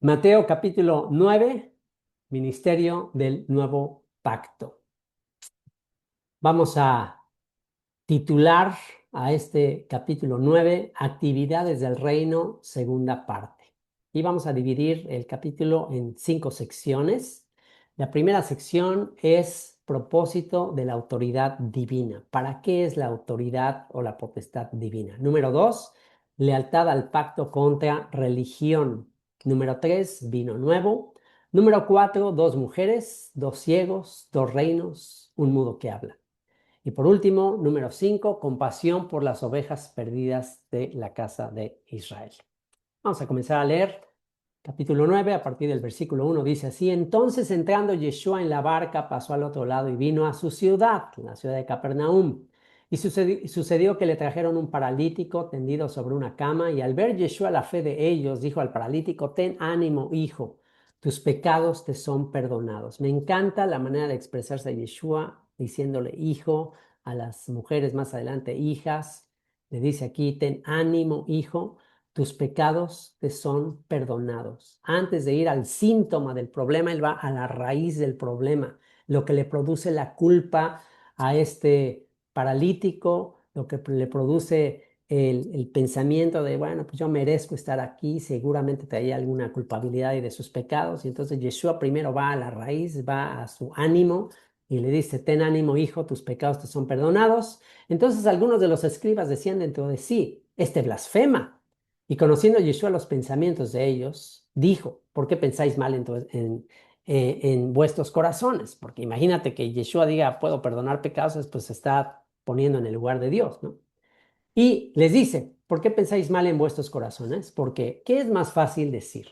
Mateo capítulo 9, Ministerio del Nuevo Pacto. Vamos a titular a este capítulo 9, Actividades del Reino, segunda parte. Y vamos a dividir el capítulo en 5 secciones. La primera sección es propósito de la autoridad divina. ¿Para qué es la autoridad o la potestad divina? Número 2, lealtad al pacto contra religión. Número 3, vino nuevo. Número 4, dos mujeres, dos ciegos, dos reinos, un mudo que habla. Y por último, número 5, compasión por las ovejas perdidas de la casa de Israel. Vamos a comenzar a leer capítulo 9, a partir del versículo 1, dice así: Entonces entrando Yeshua en la barca, pasó al otro lado y vino a su ciudad, la ciudad de Capernaum. Y sucedió que le trajeron un paralítico tendido sobre una cama, y al ver Yeshua la fe de ellos, dijo al paralítico: Ten ánimo, hijo, tus pecados te son perdonados. Me encanta la manera de expresarse de Yeshua, diciéndole hijo, a las mujeres más adelante hijas. Le dice aquí: Ten ánimo, hijo, tus pecados te son perdonados. Antes de ir al síntoma del problema, él va a la raíz del problema, lo que le produce la culpa a este paralítico, lo que le produce el pensamiento de, bueno, pues yo merezco estar aquí, seguramente traía alguna culpabilidad y de sus pecados. Y entonces Yeshua primero va a la raíz, va a su ánimo y le dice: Ten ánimo, hijo, tus pecados te son perdonados. Entonces algunos de los escribas decían dentro de sí: Este blasfema. Y conociendo Yeshua los pensamientos de ellos, dijo: ¿Por qué pensáis mal en vuestros corazones? Porque imagínate que Yeshua diga: puedo perdonar pecados, pues se está poniendo en el lugar de Dios, ¿no? Y les dice: ¿Por qué pensáis mal en vuestros corazones? Porque, ¿qué es más fácil decir?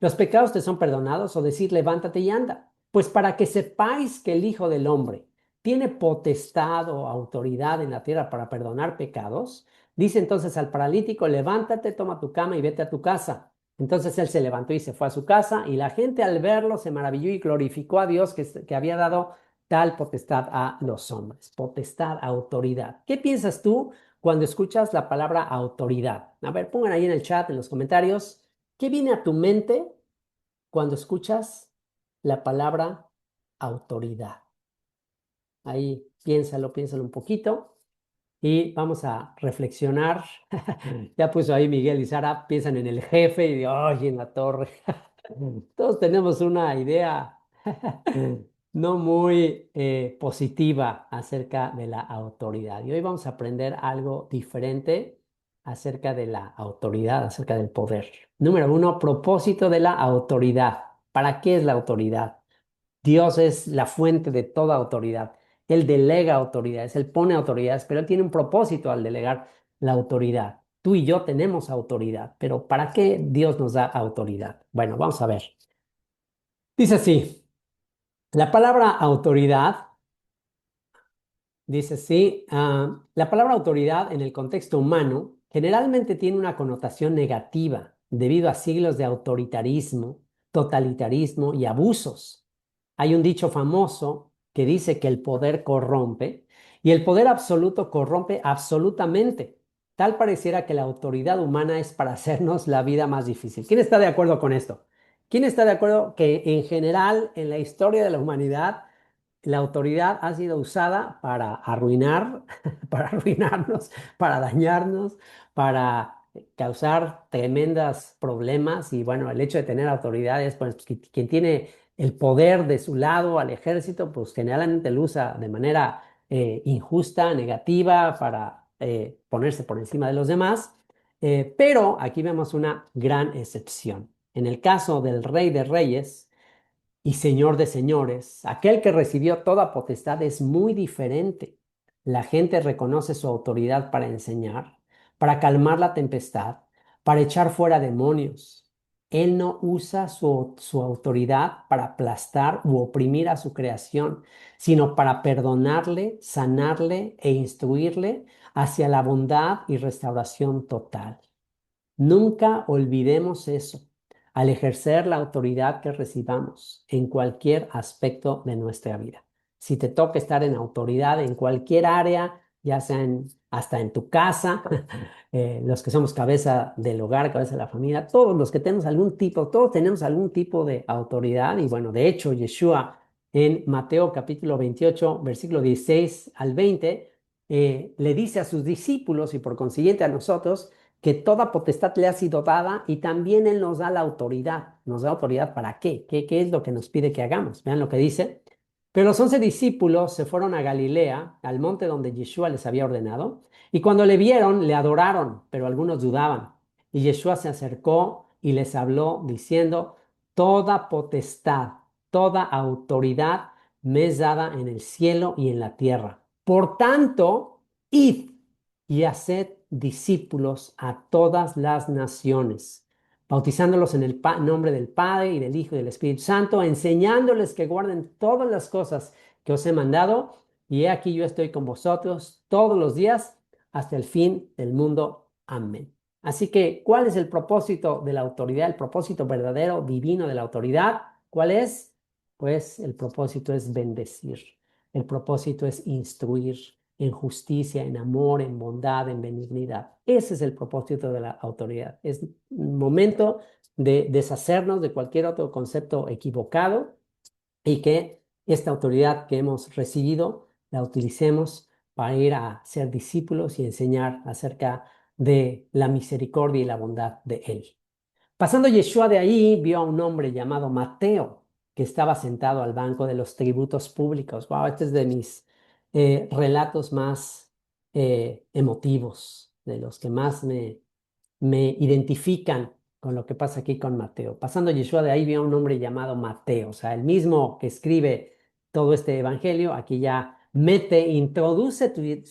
¿Los pecados te son perdonados? O decir: levántate y anda. Pues para que sepáis que el Hijo del Hombre tiene potestad o autoridad en la tierra para perdonar pecados, dice entonces al paralítico: levántate, toma tu cama y vete a tu casa. Entonces él se levantó y se fue a su casa, y la gente al verlo se maravilló y glorificó a Dios que había dado tal potestad a los hombres. Potestad, autoridad. ¿Qué piensas tú cuando escuchas la palabra autoridad? A ver, pongan ahí en el chat, en los comentarios, ¿qué viene a tu mente cuando escuchas la palabra autoridad? Ahí piénsalo un poquito y vamos a reflexionar. Ya puso ahí Miguel y Sara, piensan en el jefe y ay, en la torre. Todos tenemos una idea no muy positiva acerca de la autoridad. Y hoy vamos a aprender algo diferente acerca de la autoridad, acerca del poder. Número 1, propósito de la autoridad. ¿Para qué es la autoridad? Dios es la fuente de toda autoridad. Él delega autoridades, Él pone autoridades, pero Él tiene un propósito al delegar la autoridad. Tú y yo tenemos autoridad, pero ¿para qué Dios nos da autoridad? Bueno, vamos a ver. Dice así: la palabra autoridad, dice así, la palabra autoridad en el contexto humano generalmente tiene una connotación negativa debido a siglos de autoritarismo, totalitarismo y abusos. Hay un dicho famoso que dice que el poder corrompe, y el poder absoluto corrompe absolutamente. Tal pareciera que la autoridad humana es para hacernos la vida más difícil. ¿Quién está de acuerdo con esto? ¿Quién está de acuerdo que en general en la historia de la humanidad la autoridad ha sido usada para arruinar, para arruinarnos, para dañarnos, para causar tremendos problemas? Y bueno, el hecho de tener autoridades, pues quien tiene el poder de su lado al ejército, pues generalmente lo usa de manera injusta, negativa, para ponerse por encima de los demás. Pero aquí vemos una gran excepción. En el caso del Rey de Reyes y Señor de señores, aquel que recibió toda potestad, es muy diferente. La gente reconoce su autoridad para enseñar, para calmar la tempestad, para echar fuera demonios. Él no usa su autoridad para aplastar u oprimir a su creación, sino para perdonarle, sanarle e instruirle hacia la bondad y restauración total. Nunca olvidemos eso al ejercer la autoridad que recibamos en cualquier aspecto de nuestra vida. Si te toca estar en autoridad en cualquier área ya sea hasta en tu casa, los que somos cabeza del hogar, cabeza de la familia, todos los que tenemos algún tipo, todos tenemos algún tipo de autoridad. Y bueno, de hecho, Yeshua en Mateo capítulo 28, versículo 16 al 20, le dice a sus discípulos y por consiguiente a nosotros que toda potestad le ha sido dada y también Él nos da la autoridad. ¿Nos da autoridad para qué? ¿Qué es lo que nos pide que hagamos? Vean lo que dice. Pero los 11 discípulos se fueron a Galilea, al monte donde Yeshua les había ordenado, y cuando le vieron, le adoraron, pero algunos dudaban. Y Yeshua se acercó y les habló diciendo, toda potestad, toda autoridad me es dada en el cielo y en la tierra. Por tanto, id y haced discípulos a todas las naciones, bautizándolos en el nombre del Padre y del Hijo y del Espíritu Santo, enseñándoles que guarden todas las cosas que os he mandado, y he aquí yo estoy con vosotros todos los días hasta el fin del mundo. Amén. Así que, ¿cuál es el propósito de la autoridad? El propósito verdadero, divino de la autoridad, ¿cuál es? Pues el propósito es bendecir, el propósito es instruir en justicia, en amor, en bondad, en benignidad. Ese es el propósito de la autoridad. Es un momento de deshacernos de cualquier otro concepto equivocado y que esta autoridad que hemos recibido la utilicemos para ir a ser discípulos y enseñar acerca de la misericordia y la bondad de Él. Pasando Yeshua de ahí, vio a un hombre llamado Mateo, que estaba sentado al banco de los tributos públicos. Wow, este es de mis relatos más emotivos, de los que más me identifican con lo que pasa aquí con Mateo. Pasando Yeshua de ahí, vio a un hombre llamado Mateo, o sea, el mismo que escribe todo este evangelio, aquí ya introduce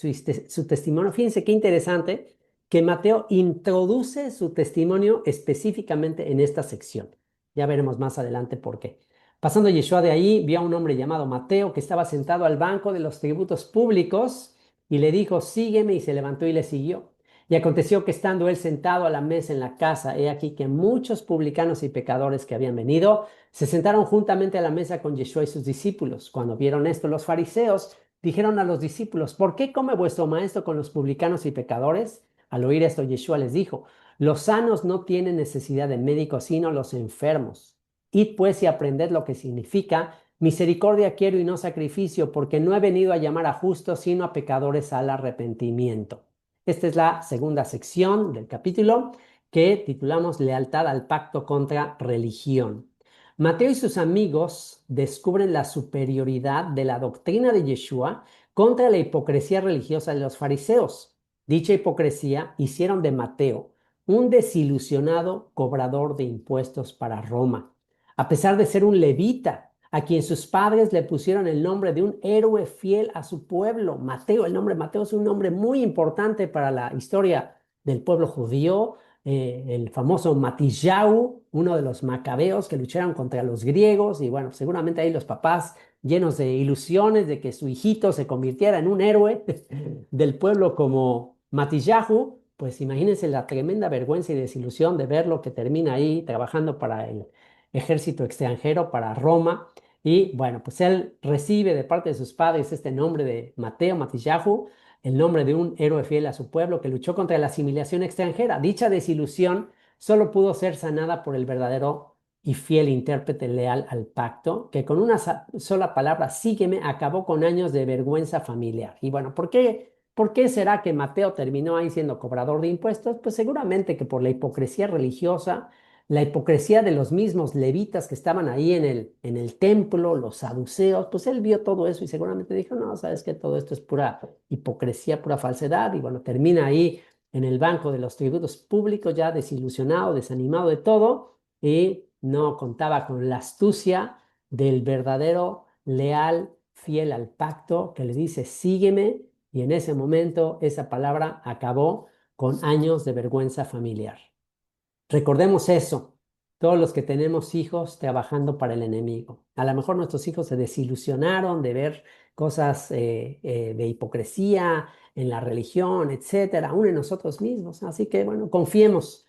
su testimonio. Fíjense qué interesante que Mateo introduce su testimonio específicamente en esta sección. Ya veremos más adelante por qué. Pasando Yeshua de ahí, vio a un hombre llamado Mateo que estaba sentado al banco de los tributos públicos y le dijo, sígueme, y se levantó y le siguió. Y aconteció que estando él sentado a la mesa en la casa, he aquí que muchos publicanos y pecadores que habían venido se sentaron juntamente a la mesa con Yeshua y sus discípulos. Cuando vieron esto, los fariseos dijeron a los discípulos, ¿por qué come vuestro maestro con los publicanos y pecadores? Al oír esto, Yeshua les dijo, los sanos no tienen necesidad de médicos, sino los enfermos. Id pues y aprended lo que significa, misericordia quiero y no sacrificio, porque no he venido a llamar a justos, sino a pecadores al arrepentimiento. Esta es la segunda sección del capítulo que titulamos Lealtad al pacto contra religión. Mateo y sus amigos descubren la superioridad de la doctrina de Yeshua contra la hipocresía religiosa de los fariseos. Dicha hipocresía hicieron de Mateo un desilusionado cobrador de impuestos para Roma. A pesar de ser un levita, a quien sus padres le pusieron el nombre de un héroe fiel a su pueblo. Mateo, el nombre Mateo es un nombre muy importante para la historia del pueblo judío. El famoso Matillau, uno de los macabeos que lucharon contra los griegos, y bueno, seguramente ahí los papás llenos de ilusiones de que su hijito se convirtiera en un héroe del pueblo como Matillau, pues imagínense la tremenda vergüenza y desilusión de verlo que termina ahí trabajando para el ejército extranjero, para Roma. Y bueno, pues él recibe de parte de sus padres este nombre de Mateo, Matillau, el nombre de un héroe fiel a su pueblo que luchó contra la asimilación extranjera. Dicha desilusión solo pudo ser sanada por el verdadero y fiel intérprete leal al pacto, que con una sola palabra, sígueme, acabó con años de vergüenza familiar. Y bueno, ¿por qué será que Mateo terminó ahí siendo cobrador de impuestos? Pues seguramente que por la hipocresía religiosa, la hipocresía de los mismos levitas que estaban ahí en el templo, los saduceos, pues él vio todo eso y seguramente dijo, no, sabes que todo esto es pura hipocresía, pura falsedad, y bueno, termina ahí en el banco de los tributos públicos, ya desilusionado, desanimado de todo, y no contaba con la astucia del verdadero leal, fiel al pacto, que le dice, sígueme, y en ese momento esa palabra acabó con años de vergüenza familiar. Recordemos eso, todos los que tenemos hijos trabajando para el enemigo. A lo mejor nuestros hijos se desilusionaron de ver cosas de hipocresía en la religión, etcétera, aún en nosotros mismos. Así que, bueno, confiemos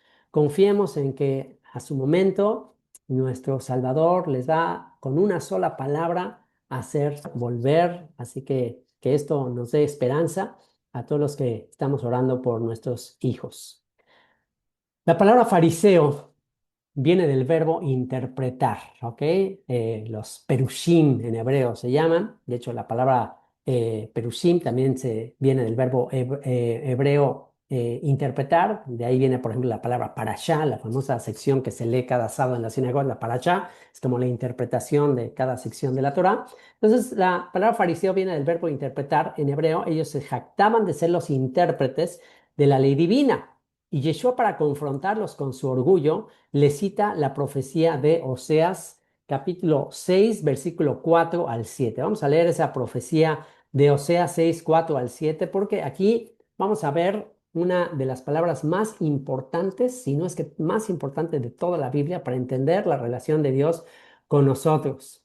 en que a su momento nuestro Salvador les da con una sola palabra hacer volver. Así que esto nos dé esperanza a todos los que estamos orando por nuestros hijos. La palabra fariseo viene del verbo interpretar, ¿ok? Los perushim en hebreo se llaman. De hecho, la palabra perushim también viene del verbo hebreo interpretar. De ahí viene, por ejemplo, la palabra parashá, la famosa sección que se lee cada sábado en la sinagoga, la parashá. Es como la interpretación de cada sección de la Torá. Entonces, la palabra fariseo viene del verbo interpretar en hebreo. Ellos se jactaban de ser los intérpretes de la ley divina. Y Yeshua, para confrontarlos con su orgullo, le cita la profecía de Oseas, capítulo 6, versículo 4 al 7. Vamos a leer esa profecía de Oseas 6, 4 al 7, porque aquí vamos a ver una de las palabras más importantes, si no es que más importante de toda la Biblia, para entender la relación de Dios con nosotros.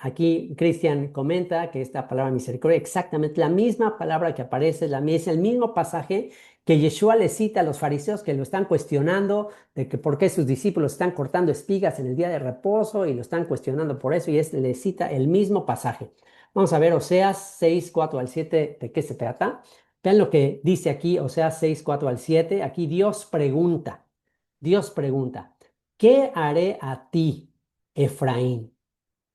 Aquí Cristian comenta que esta palabra misericordia, exactamente la misma palabra que aparece, es el mismo pasaje que Yeshua le cita a los fariseos que lo están cuestionando de que por qué sus discípulos están cortando espigas en el día de reposo y lo están cuestionando por eso, y le cita el mismo pasaje. Vamos a ver Oseas 6, 4 al 7, ¿de qué se trata? Vean lo que dice aquí, Oseas 6, 4 al 7. Aquí Dios pregunta, ¿qué haré a ti, Efraín?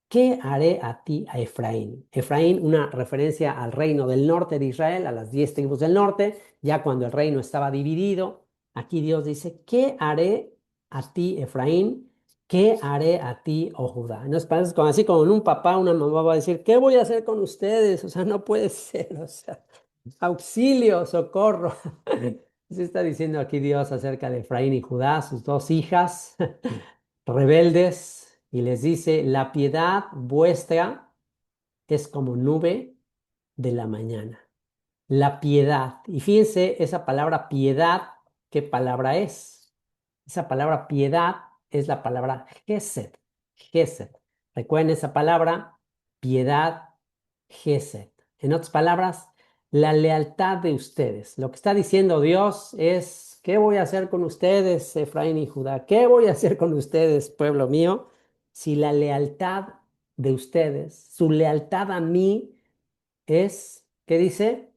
¿Qué haré a ti, a Efraín? Efraín, una referencia al reino del norte de Israel, a las 10 tribus del norte, ya cuando el reino estaba dividido. Aquí Dios dice, ¿qué haré a ti, Efraín? ¿Qué haré a ti, oh Judá? No es como así como un papá, una mamá va a decir, ¿qué voy a hacer con ustedes? O sea, no puede ser, o sea, auxilio, socorro. Se está diciendo aquí Dios acerca de Efraín y Judá, sus dos hijas rebeldes, y les dice, la piedad vuestra es como nube de la mañana. La piedad. Y fíjense, esa palabra piedad, ¿qué palabra es? Esa palabra piedad es la palabra gesed. Gesed. Recuerden esa palabra, piedad, gesed. En otras palabras, la lealtad de ustedes. Lo que está diciendo Dios es, ¿qué voy a hacer con ustedes, Efraín y Judá? ¿Qué voy a hacer con ustedes, pueblo mío? Si la lealtad de ustedes, su lealtad a mí es, ¿qué dice?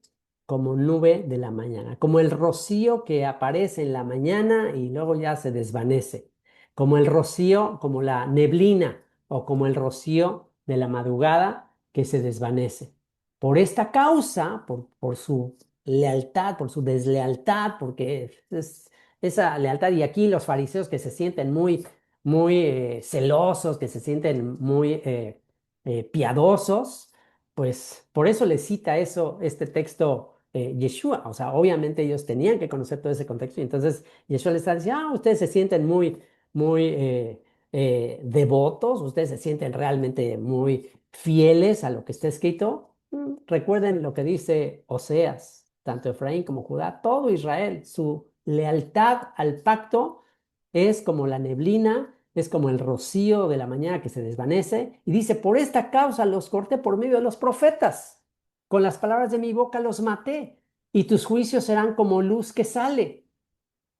Como nube de la mañana, como el rocío que aparece en la mañana y luego ya se desvanece, como el rocío, como la neblina o como el rocío de la madrugada que se desvanece. Por esta causa, por su lealtad, por su deslealtad, porque es esa lealtad, y aquí los fariseos que se sienten muy celosos, que se sienten muy piadosos, pues por eso le cita eso, este texto, Yeshua. O sea, obviamente ellos tenían que conocer todo ese contexto. Y entonces Yeshua les está diciendo, ustedes se sienten muy devotos, ustedes se sienten realmente muy fieles a lo que está escrito. Recuerden lo que dice Oseas, tanto Efraín como Judá, todo Israel, su lealtad al pacto es como la neblina, es como el rocío de la mañana que se desvanece. Y dice, por esta causa los corté por medio de los profetas. Con las palabras de mi boca los maté. Y tus juicios serán como luz que sale.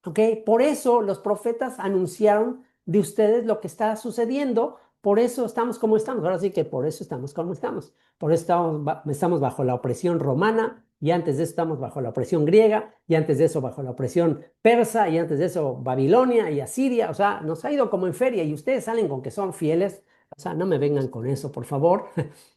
¿Ok? Por eso los profetas anunciaron de ustedes lo que está sucediendo. Por eso estamos como estamos. Ahora sí que por eso estamos como estamos. Por eso estamos bajo la opresión romana, y antes de eso estamos bajo la opresión griega, y antes de eso bajo la opresión persa, y antes de eso Babilonia y Asiria. O sea, nos ha ido como en feria, y ustedes salen con que son fieles. O sea, no me vengan con eso, por favor.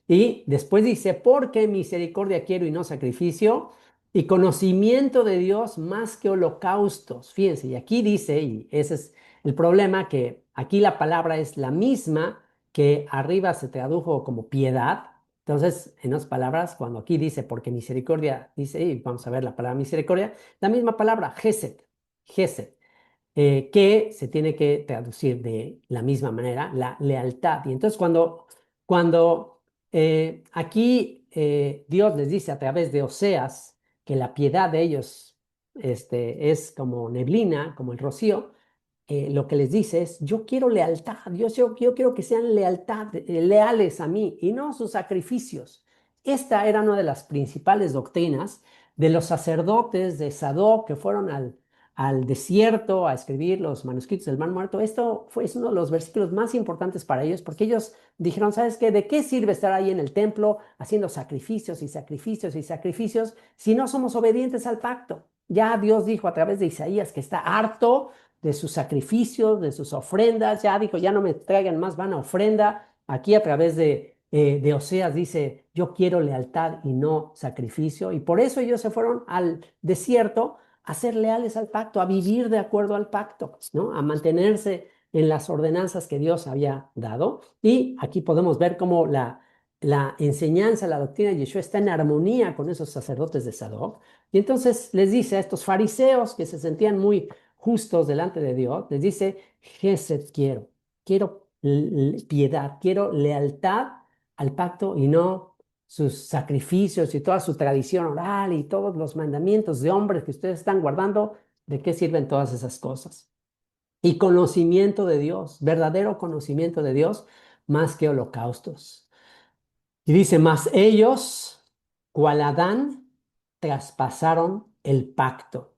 Y después dice, porque misericordia quiero y no sacrificio, y conocimiento de Dios más que holocaustos. Fíjense, y aquí dice, y ese es el problema, que aquí la palabra es la misma que arriba se tradujo como piedad. Entonces, en otras palabras, cuando aquí dice, porque misericordia, dice, y vamos a ver la palabra misericordia, la misma palabra, gesed, gesed, que se tiene que traducir de la misma manera, la lealtad. Y entonces cuando aquí Dios les dice a través de Oseas que la piedad de ellos es como neblina, como el rocío, lo que les dice es, yo quiero lealtad, Dios, yo quiero que sean leales a mí y no sus sacrificios. Esta era una de las principales doctrinas de los sacerdotes de Sadoc que fueron al desierto a escribir los manuscritos del Mar Muerto, esto fue es uno de los versículos más importantes para ellos, porque ellos dijeron, ¿sabes qué? ¿De qué sirve estar ahí en el templo haciendo sacrificios y sacrificios y sacrificios si no somos obedientes al pacto? Ya Dios dijo a través de Isaías que está harto de sus sacrificios, de sus ofrendas, ya dijo, ya no me traigan más vana ofrenda. Aquí a través de Oseas dice, yo quiero lealtad y no sacrificio. Y por eso ellos se fueron al desierto a ser leales al pacto, a vivir de acuerdo al pacto, ¿no? A mantenerse en las ordenanzas que Dios había dado. Y aquí podemos ver cómo la enseñanza, la doctrina de Yeshua está en armonía con esos sacerdotes de Sadoc. Y entonces les dice a estos fariseos que se sentían muy justos delante de Dios, les dice, Gesed quiero piedad, quiero lealtad al pacto y no sus sacrificios y toda su tradición oral y todos los mandamientos de hombres que ustedes están guardando, ¿de qué sirven todas esas cosas? Y conocimiento de Dios, verdadero conocimiento de Dios, más que holocaustos. Y dice, más ellos, cual Adán, traspasaron el pacto.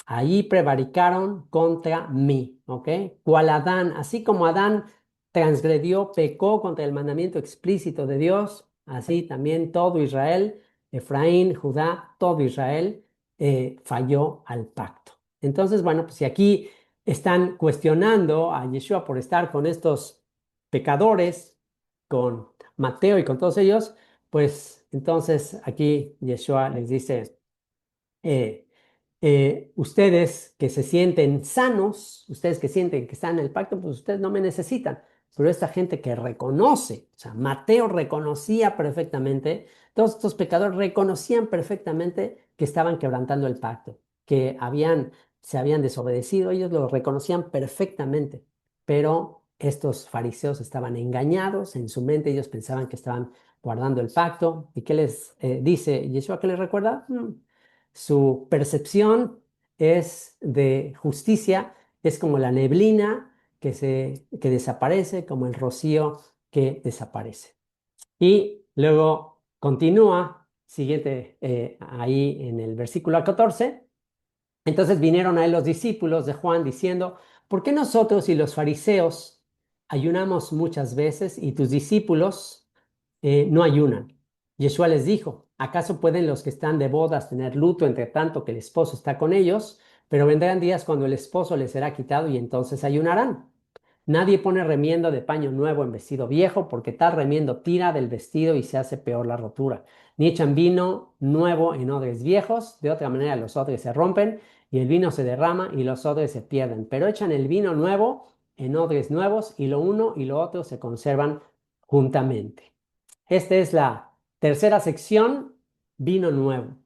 Ahí prevaricaron contra mí, ¿ok? Cual Adán, así como Adán transgredió, pecó contra el mandamiento explícito de Dios, así también todo Israel, Efraín, Judá, todo Israel falló al pacto. Entonces, bueno, pues si aquí están cuestionando a Yeshua por estar con estos pecadores, con Mateo y con todos ellos, pues entonces aquí Yeshua les dice, eh, ustedes que se sienten sanos, ustedes que sienten que están en el pacto, pues ustedes no me necesitan. Pero esta gente que reconoce, o sea, Mateo reconocía perfectamente, todos estos pecadores reconocían perfectamente que estaban quebrantando el pacto, que se habían desobedecido, ellos lo reconocían perfectamente, pero estos fariseos estaban engañados, en su mente ellos pensaban que estaban guardando el pacto. ¿Y qué les dice Yeshua? ¿Qué les recuerda? Su percepción es de justicia, es como la neblina que desaparece, como el rocío que desaparece. Y luego continúa, siguiente, ahí en el versículo 14. Entonces vinieron a él los discípulos de Juan diciendo, ¿por qué nosotros y los fariseos ayunamos muchas veces y tus discípulos no ayunan? Yeshua les dijo, ¿acaso pueden los que están de bodas tener luto entre tanto que el esposo está con ellos? Pero vendrán días cuando el esposo les será quitado y entonces ayunarán. Nadie pone remiendo de paño nuevo en vestido viejo, porque tal remiendo tira del vestido y se hace peor la rotura. Ni echan vino nuevo en odres viejos, de otra manera los odres se rompen y el vino se derrama y los odres se pierden. Pero echan el vino nuevo en odres nuevos y lo uno y lo otro se conservan juntamente. Esta es la tercera sección, vino nuevo.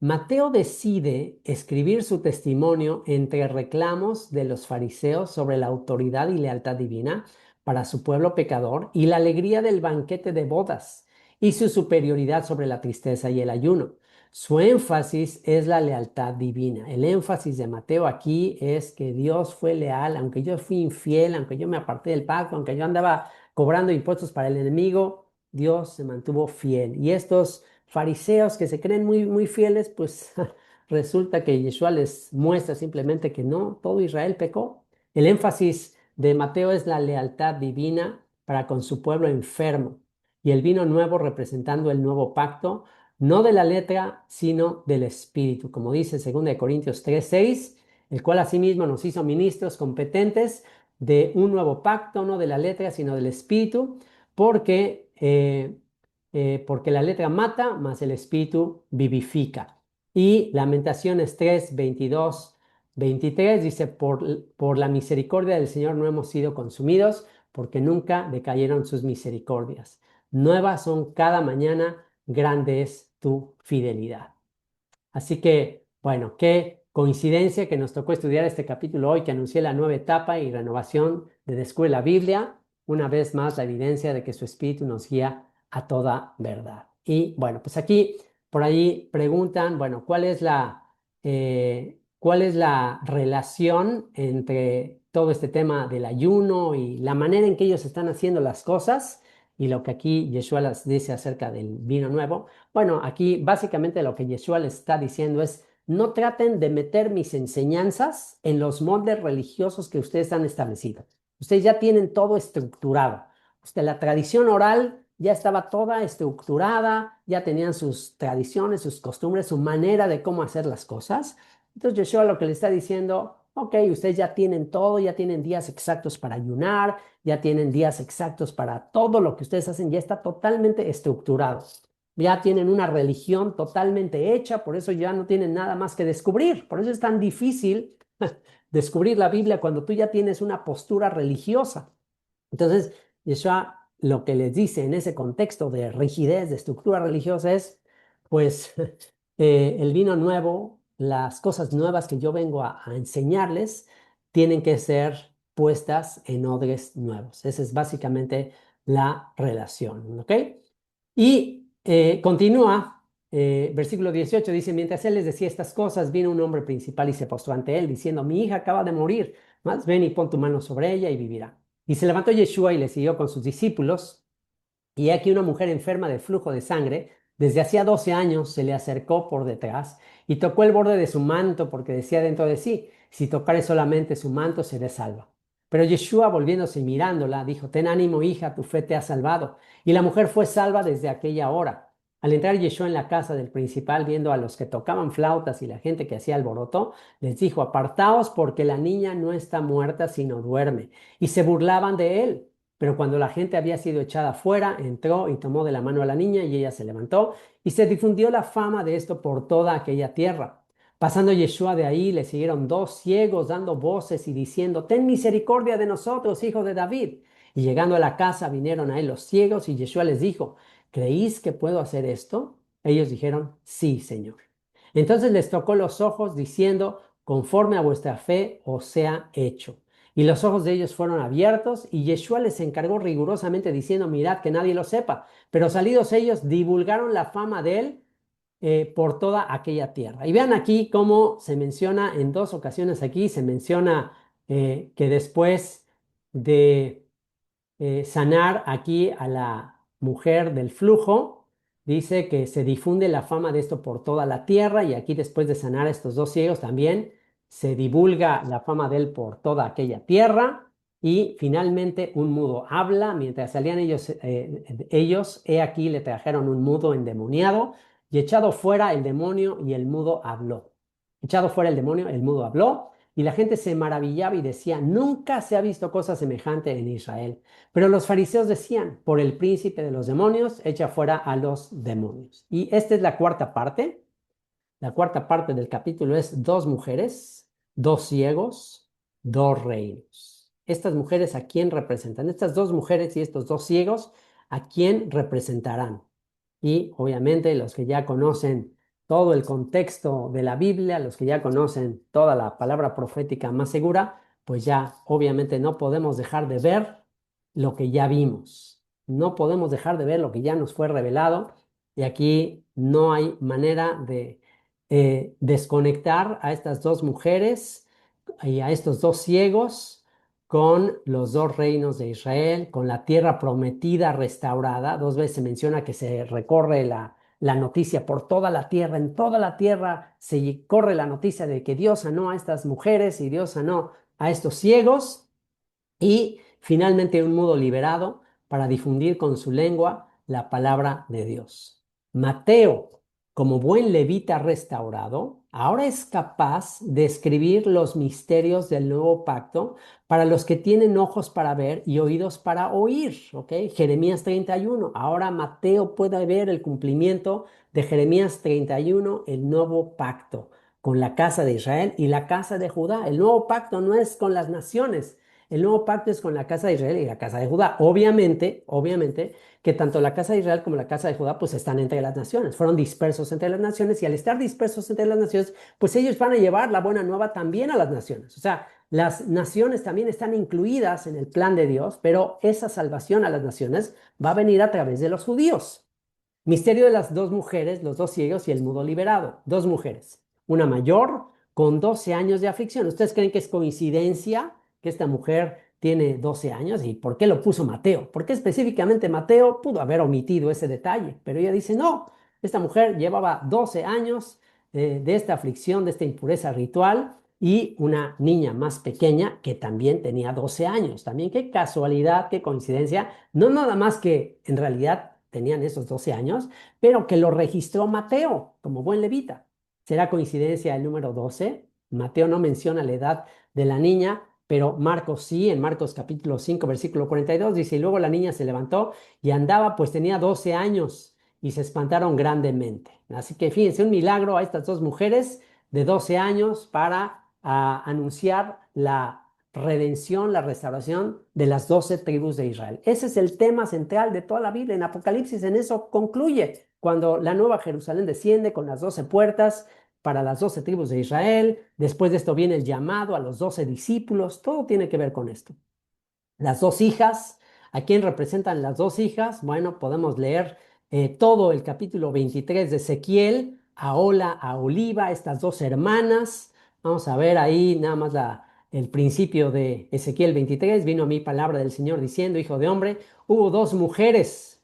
Mateo decide escribir su testimonio entre reclamos de los fariseos sobre la autoridad y lealtad divina para su pueblo pecador y la alegría del banquete de bodas y su superioridad sobre la tristeza y el ayuno. Su énfasis es la lealtad divina. El énfasis de Mateo aquí es que Dios fue leal, aunque yo fui infiel, aunque yo me aparté del pacto, aunque yo andaba cobrando impuestos para el enemigo, Dios se mantuvo fiel. Y estos fariseos que se creen muy, muy fieles, pues resulta que Yeshua les muestra simplemente que no, todo Israel pecó. El énfasis de Mateo es la lealtad divina para con su pueblo enfermo y el vino nuevo representando el nuevo pacto, no de la letra, sino del espíritu, como dice 2 Corintios 3:6, el cual asimismo nos hizo ministros competentes de un nuevo pacto, no de la letra, sino del espíritu, porque la letra mata, mas el espíritu vivifica. Y Lamentaciones 3:22-23 dice, por la misericordia del Señor no hemos sido consumidos, porque nunca decayeron sus misericordias. Nuevas son cada mañana, grande es tu fidelidad. Así que, bueno, qué coincidencia que nos tocó estudiar este capítulo hoy que anuncia la nueva etapa y renovación de Descubre la Biblia. Una vez más, la evidencia de que su espíritu nos guía a toda verdad. Y bueno, pues aquí por ahí preguntan, bueno, cuál es la relación entre todo este tema del ayuno y la manera en que ellos están haciendo las cosas y lo que aquí Yeshua les dice acerca del vino nuevo? Bueno, aquí básicamente lo que Yeshua les está diciendo es, no traten de meter mis enseñanzas en los moldes religiosos que ustedes han establecido. Ustedes ya tienen todo estructurado. La tradición oral ya estaba toda estructurada, ya tenían sus tradiciones, sus costumbres, su manera de cómo hacer las cosas. Entonces Yeshua lo que le está diciendo, ok, ustedes ya tienen todo, ya tienen días exactos para ayunar, ya tienen días exactos para todo lo que ustedes hacen, ya está totalmente estructurado. Ya tienen una religión totalmente hecha, por eso ya no tienen nada más que descubrir. Por eso es tan difícil descubrir la Biblia cuando tú ya tienes una postura religiosa. Entonces, Yeshua lo que les dice en ese contexto de rigidez, de estructura religiosa es, pues, el vino nuevo, las cosas nuevas que yo vengo a enseñarles, tienen que ser puestas en odres nuevos. Esa es básicamente la relación, ¿ok? Y continúa, versículo 18 dice, mientras él les decía estas cosas, vino un hombre principal y se postró ante él, diciendo, mi hija acaba de morir, mas ven y pon tu mano sobre ella y vivirá. Y se levantó Yeshua y le siguió con sus discípulos. Y aquí una mujer enferma de flujo de sangre, desde hacía 12 años, se le acercó por detrás y tocó el borde de su manto porque decía dentro de sí, si tocare solamente su manto, seré salva. Pero Yeshua, volviéndose y mirándola, dijo, ten ánimo, hija, tu fe te ha salvado. Y la mujer fue salva desde aquella hora. Al entrar Yeshua en la casa del principal, viendo a los que tocaban flautas y la gente que hacía alboroto, les dijo, apartaos porque la niña no está muerta, sino duerme. Y se burlaban de él. Pero cuando la gente había sido echada fuera, entró y tomó de la mano a la niña y ella se levantó y se difundió la fama de esto por toda aquella tierra. Pasando Yeshua de ahí, le siguieron dos ciegos dando voces y diciendo, ten misericordia de nosotros, hijo de David. Y llegando a la casa vinieron a él los ciegos y Yeshua les dijo, ¿creéis que puedo hacer esto? Ellos dijeron, sí, Señor. Entonces les tocó los ojos diciendo, conforme a vuestra fe os sea hecho. Y los ojos de ellos fueron abiertos y Yeshua les encargó rigurosamente diciendo, mirad que nadie lo sepa. Pero salidos ellos divulgaron la fama de él por toda aquella tierra. Y vean aquí cómo se menciona en dos ocasiones aquí, se menciona que después de sanar aquí a la mujer del flujo, dice que se difunde la fama de esto por toda la tierra y aquí después de sanar a estos dos ciegos también se divulga la fama de él por toda aquella tierra y finalmente un mudo habla, mientras salían ellos, he aquí le trajeron un mudo endemoniado y echado fuera el demonio y el mudo habló. Echado fuera el demonio, el mudo habló y la gente se maravillaba y decía, nunca se ha visto cosa semejante en Israel. Pero los fariseos decían, por el príncipe de los demonios, echa fuera a los demonios. Y esta es la cuarta parte. La cuarta parte del capítulo es dos mujeres, dos ciegos, dos reinos. Estas mujeres, ¿a quién representan? Estas dos mujeres y estos dos ciegos, ¿a quién representarán? Y obviamente los que ya conocen todo el contexto de la Biblia, los que ya conocen toda la palabra profética más segura, pues ya obviamente no podemos dejar de ver lo que ya vimos. No podemos dejar de ver lo que ya nos fue revelado. Y aquí no hay manera de desconectar a estas dos mujeres y a estos dos ciegos con los dos reinos de Israel, con la tierra prometida restaurada. Dos veces se menciona que se recorre la noticia por toda la tierra. En toda la tierra se corre la noticia de que Dios sanó a estas mujeres y Dios sanó a estos ciegos. Y finalmente un mudo liberado para difundir con su lengua la palabra de Dios. Mateo, como buen levita restaurado, ahora es capaz de escribir los misterios del nuevo pacto para los que tienen ojos para ver y oídos para oír. ¿Ok? Jeremías 31. Ahora Mateo puede ver el cumplimiento de Jeremías 31, el nuevo pacto con la casa de Israel y la casa de Judá. El nuevo pacto no es con las naciones. El nuevo pacto es con la casa de Israel y la casa de Judá. Obviamente, que tanto la casa de Israel como la casa de Judá pues están entre las naciones. Fueron dispersos entre las naciones y al estar dispersos entre las naciones, pues ellos van a llevar la buena nueva también a las naciones. O sea, las naciones también están incluidas en el plan de Dios, pero esa salvación a las naciones va a venir a través de los judíos. Misterio de las dos mujeres, los dos ciegos y el mudo liberado. Dos mujeres. Una mayor con 12 años de aflicción. ¿Ustedes creen que es coincidencia que esta mujer tiene 12 años? ¿Y por qué lo puso Mateo? Porque específicamente Mateo pudo haber omitido ese detalle, pero ella dice, no, esta mujer llevaba 12 años de esta aflicción, de esta impureza ritual, y una niña más pequeña que también tenía 12 años. También qué casualidad, qué coincidencia. No nada más que en realidad tenían esos 12 años, pero que lo registró Mateo como buen levita. ¿Será coincidencia el número 12? Mateo no menciona la edad de la niña, pero Marcos sí, en Marcos capítulo 5, versículo 42, dice, y luego la niña se levantó y andaba, pues tenía 12 años y se espantaron grandemente. Así que fíjense, un milagro a estas dos mujeres de 12 años para anunciar la redención, la restauración de las 12 tribus de Israel. Ese es el tema central de toda la Biblia. En Apocalipsis en eso concluye, cuando la nueva Jerusalén desciende con las 12 puertas para las 12 tribus de Israel. Después de esto viene el llamado a los 12 discípulos. Todo tiene que ver con esto. Las dos hijas, ¿a quién representan las dos hijas? Bueno, podemos leer todo el capítulo 23 de Ezequiel, a Ola, a Oliva, estas dos hermanas. Vamos a ver ahí nada más el principio de Ezequiel 23. Vino a mí palabra del Señor diciendo, hijo de hombre, hubo dos mujeres,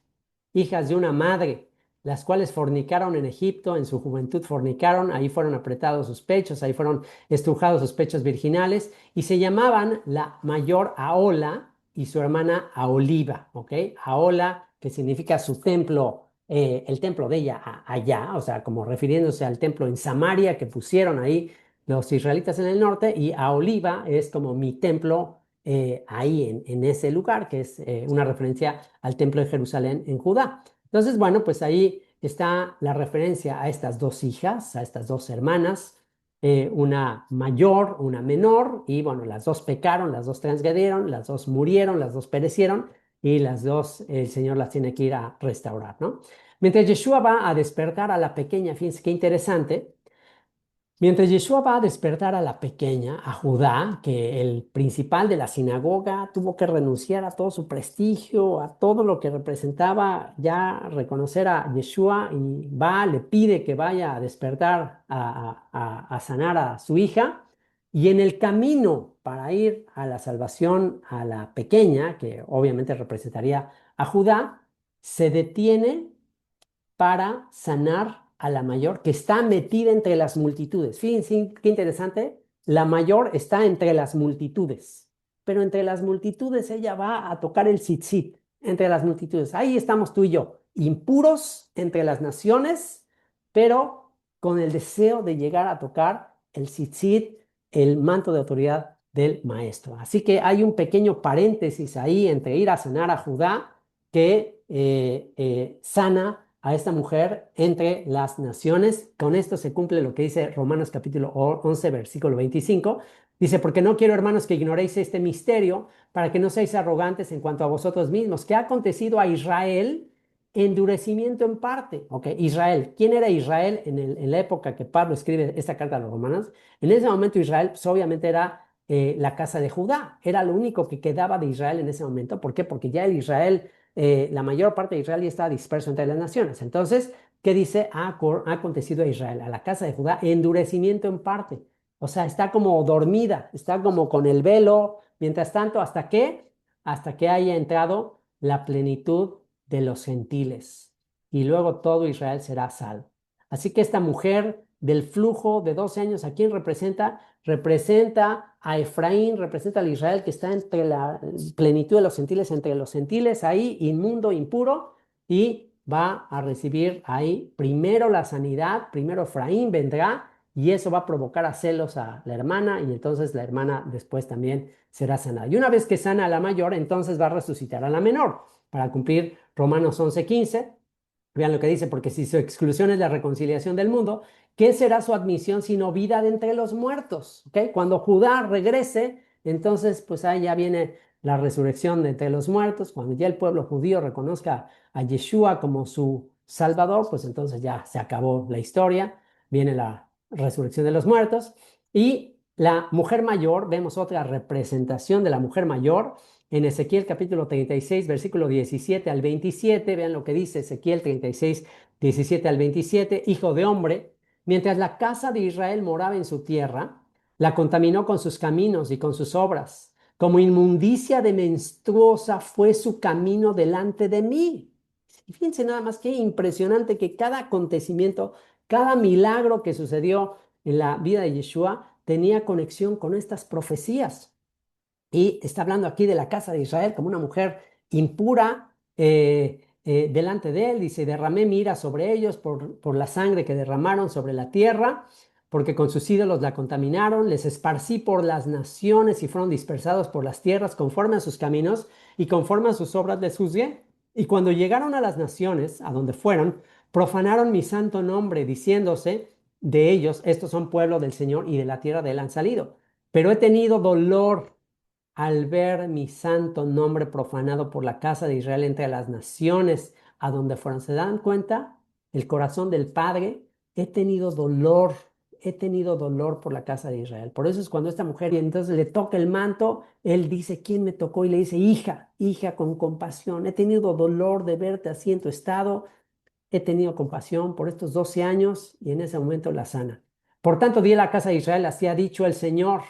hijas de una madre, las cuales fornicaron en Egipto, en su juventud fornicaron, ahí fueron apretados sus pechos, ahí fueron estrujados sus pechos virginales, y se llamaban la mayor Ahola y su hermana Aholiba, ¿ok? Ahola, que significa su templo, el templo de ella allá, o sea, como refiriéndose al templo en Samaria que pusieron ahí los israelitas en el norte, y Aholiba es como mi templo ahí en ese lugar, que es una referencia al templo de Jerusalén en Judá. Entonces, bueno, pues ahí está la referencia a estas dos hijas, a estas dos hermanas, una mayor, una menor, y bueno, las dos pecaron, las dos transgredieron, las dos murieron, las dos perecieron, y las dos el Señor las tiene que ir a restaurar, ¿no? Mientras Yeshua va a despertar a la pequeña, fíjense qué interesante. Mientras Yeshua va a despertar a la pequeña, a Judá, que el principal de la sinagoga tuvo que renunciar a todo su prestigio, a todo lo que representaba ya reconocer a Yeshua, y va, le pide que vaya a despertar, a sanar a su hija, y en el camino para ir a la salvación a la pequeña, que obviamente representaría a Judá, se detiene para sanar a la mayor que está metida entre las multitudes. Fíjense qué interesante. La mayor está entre las multitudes, pero entre las multitudes ella va a tocar el tzitzit, entre las multitudes. Ahí estamos tú y yo, impuros entre las naciones, pero con el deseo de llegar a tocar el tzitzit, el manto de autoridad del maestro. Así que hay un pequeño paréntesis ahí entre ir a sanar a Judá que sana a esta mujer entre las naciones. Con esto se cumple lo que dice Romanos capítulo 11, versículo 25. Dice, porque no quiero, hermanos, que ignoréis este misterio, para que no seáis arrogantes en cuanto a vosotros mismos, que ha acontecido a Israel endurecimiento en parte. Ok, Israel. ¿Quién era Israel en la época que Pablo escribe esta carta a los romanos? En ese momento Israel, pues, obviamente era la casa de Judá. Era lo único que quedaba de Israel en ese momento. ¿Por qué? Porque ya el Israel la mayor parte de Israel ya está disperso entre las naciones. Entonces, ¿qué dice? Ha acontecido a Israel, a la casa de Judá, endurecimiento en parte. O sea, está como dormida, está como con el velo. Mientras tanto, ¿hasta qué? Hasta que haya entrado la plenitud de los gentiles. Y luego todo Israel será salvo. Así que esta mujer del flujo de 12 años, ¿a quién representa? Representa a Efraín, representa al Israel que está entre la plenitud de los gentiles, entre los gentiles, ahí inmundo, impuro, y va a recibir ahí primero la sanidad, primero Efraín vendrá, y eso va a provocar a celos a la hermana, y entonces la hermana después también será sanada. Y una vez que sana a la mayor, entonces va a resucitar a la menor, para cumplir Romanos 11:15. Vean lo que dice, porque si su exclusión es la reconciliación del mundo, ¿qué será su admisión sino vida de entre los muertos? ¿Okay? Cuando Judá regrese, entonces pues ahí ya viene la resurrección de entre los muertos. Cuando ya el pueblo judío reconozca a Yeshua como su Salvador, pues entonces ya se acabó la historia, viene la resurrección de los muertos. Y la mujer mayor, vemos otra representación de la mujer mayor, en Ezequiel capítulo 36, versículo 17 al 27, vean lo que dice Ezequiel 36, 17 al 27, hijo de hombre, mientras la casa de Israel moraba en su tierra, la contaminó con sus caminos y con sus obras. Como inmundicia de menstruosa fue su camino delante de mí. Y fíjense nada más qué impresionante que cada acontecimiento Cada milagro que sucedió en la vida de Yeshua tenía conexión con estas profecías. Y está hablando aquí de la casa de Israel como una mujer impura delante de él. Dice, derramé mi ira sobre ellos por la sangre que derramaron sobre la tierra, porque con sus ídolos la contaminaron. Les esparcí por las naciones y fueron dispersados por las tierras conforme a sus caminos y conforme a sus obras les juzgué. Y cuando llegaron a las naciones, a donde fueron, profanaron mi santo nombre, diciéndose de ellos, estos son pueblo del Señor y de la tierra de él han salido. Pero he tenido dolor al ver mi santo nombre profanado por la casa de Israel entre las naciones a donde fueron. ¿Se dan cuenta? El corazón del Padre, he tenido dolor por la casa de Israel. Por eso es cuando esta mujer y entonces le toca el manto, él dice, ¿quién me tocó? Y le dice, hija, hija, con compasión, he tenido dolor de verte así en tu estado, he tenido compasión por estos 12 años y en ese momento la sana. Por tanto, di a la casa de Israel, así ha dicho el Señor.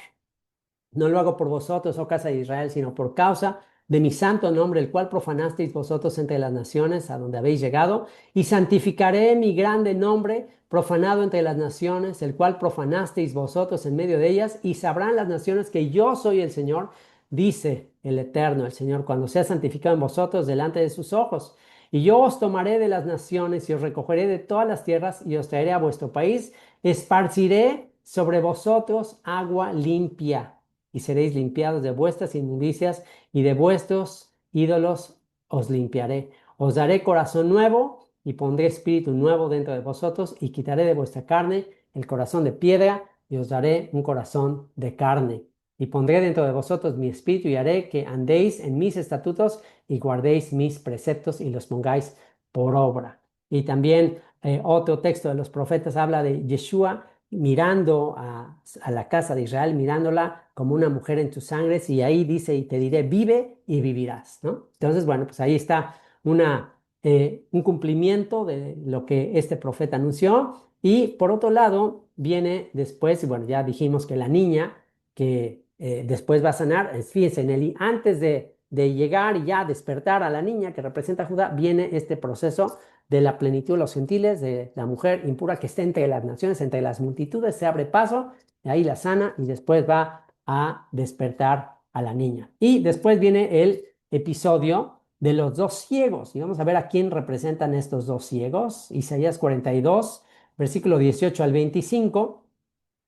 No lo hago por vosotros, oh casa de Israel, sino por causa de mi santo nombre, el cual profanasteis vosotros entre las naciones a donde habéis llegado, y santificaré mi grande nombre profanado entre las naciones, el cual profanasteis vosotros en medio de ellas, y sabrán las naciones que yo soy el Señor, dice el Eterno, el Señor, cuando sea santificado en vosotros delante de sus ojos. Y yo os tomaré de las naciones y os recogeré de todas las tierras y os traeré a vuestro país, esparciré sobre vosotros agua limpia y seréis limpiados de vuestras inmundicias y de vuestros ídolos os limpiaré. Os daré corazón nuevo y pondré espíritu nuevo dentro de vosotros y quitaré de vuestra carne el corazón de piedra y os daré un corazón de carne. Y pondré dentro de vosotros mi espíritu y haré que andéis en mis estatutos y guardéis mis preceptos y los pongáis por obra. Y también otro texto de los profetas habla de Yeshua mirando a la casa de Israel, mirándola como una mujer en tus sangres, y ahí dice, y te diré, vive y vivirás, ¿no? Entonces, bueno, pues ahí está un cumplimiento de lo que este profeta anunció. Y por otro lado, viene después, y bueno, ya dijimos que la niña que después va a sanar, fíjense, antes de llegar y ya despertar a la niña que representa a Judá, viene este proceso de la plenitud de los gentiles, de la mujer impura que está entre las naciones, entre las multitudes, se abre paso, y ahí la sana y después va a despertar a la niña. Y después viene el episodio de los dos ciegos, y vamos a ver a quién representan estos dos ciegos. Isaías 42, versículo 18 al 25,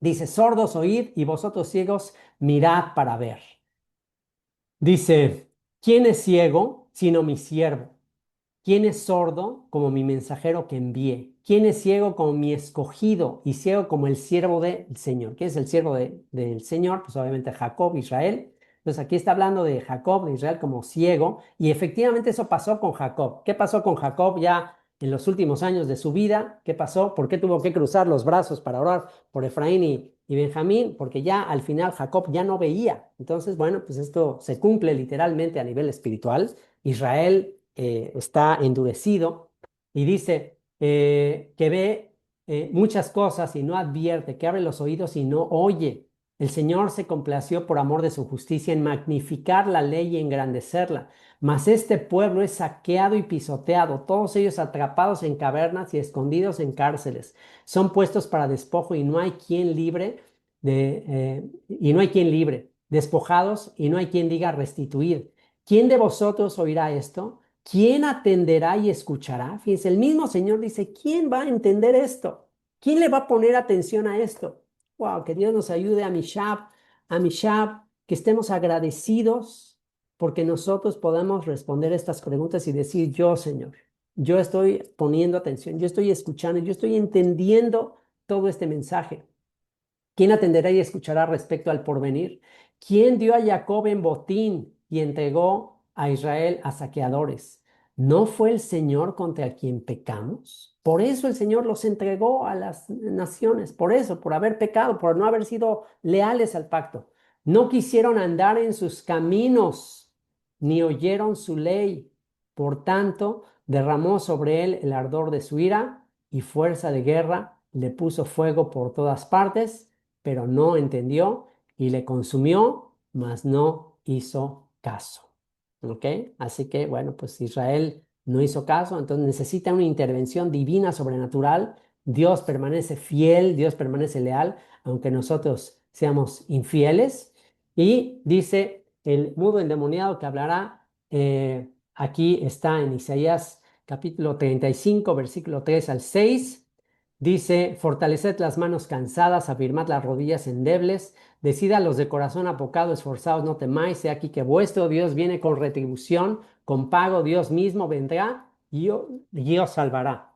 dice, sordos oíd y vosotros ciegos mirad para ver. Dice, ¿quién es ciego sino mi siervo? ¿Quién es sordo como mi mensajero que envié? ¿Quién es ciego como mi escogido y ciego como el siervo del Señor? ¿Quién es el siervo del Señor? Pues obviamente Jacob, Israel. Entonces aquí está hablando de Jacob, de Israel como ciego, y efectivamente eso pasó con Jacob. ¿Qué pasó con Jacob ya en los últimos años de su vida? ¿Qué pasó? ¿Por qué tuvo que cruzar los brazos para orar por Efraín y Benjamín? Porque ya al final Jacob ya no veía. Entonces, bueno, pues esto se cumple literalmente a nivel espiritual. Israel está endurecido y dice que ve muchas cosas y no advierte, que abre los oídos y no oye. El Señor se complació por amor de su justicia en magnificar la ley y engrandecerla. Mas este pueblo es saqueado y pisoteado, todos ellos atrapados en cavernas y escondidos en cárceles. Son puestos para despojo y no hay quien libre y no hay quien libre, despojados y no hay quien diga restituir. ¿Quién de vosotros oirá esto? ¿Quién atenderá y escuchará? Fíjense, el mismo Señor dice, ¿quién va a entender esto? ¿Quién le va a poner atención a esto? Wow, que Dios nos ayude a Mishab, que estemos agradecidos porque nosotros podamos responder estas preguntas y decir, yo, Señor, yo estoy poniendo atención, yo estoy escuchando, yo estoy entendiendo todo este mensaje. ¿Quién atenderá y escuchará respecto al porvenir? ¿Quién dio a Jacob en botín y entregó a Israel a saqueadores? ¿No fue el Señor contra quien pecamos? Por eso el Señor los entregó a las naciones, por eso, por haber pecado, por no haber sido leales al pacto. No quisieron andar en sus caminos, ni oyeron su ley. Por tanto, derramó sobre él el ardor de su ira y fuerza de guerra, le puso fuego por todas partes, pero no entendió y le consumió, mas no hizo caso. ¿Ok? Así que, bueno, pues Israel no hizo caso, entonces necesita una intervención divina, sobrenatural, Dios permanece fiel, Dios permanece leal, aunque nosotros seamos infieles. Y dice el mudo endemoniado que hablará, aquí está en Isaías capítulo 35, versículo 3 al 6. Dice, fortaleced las manos cansadas, afirmad las rodillas endebles, decid a los de corazón apocado, esforzados, no temáis, he aquí que vuestro Dios viene con retribución, con pago, Dios mismo vendrá y os salvará.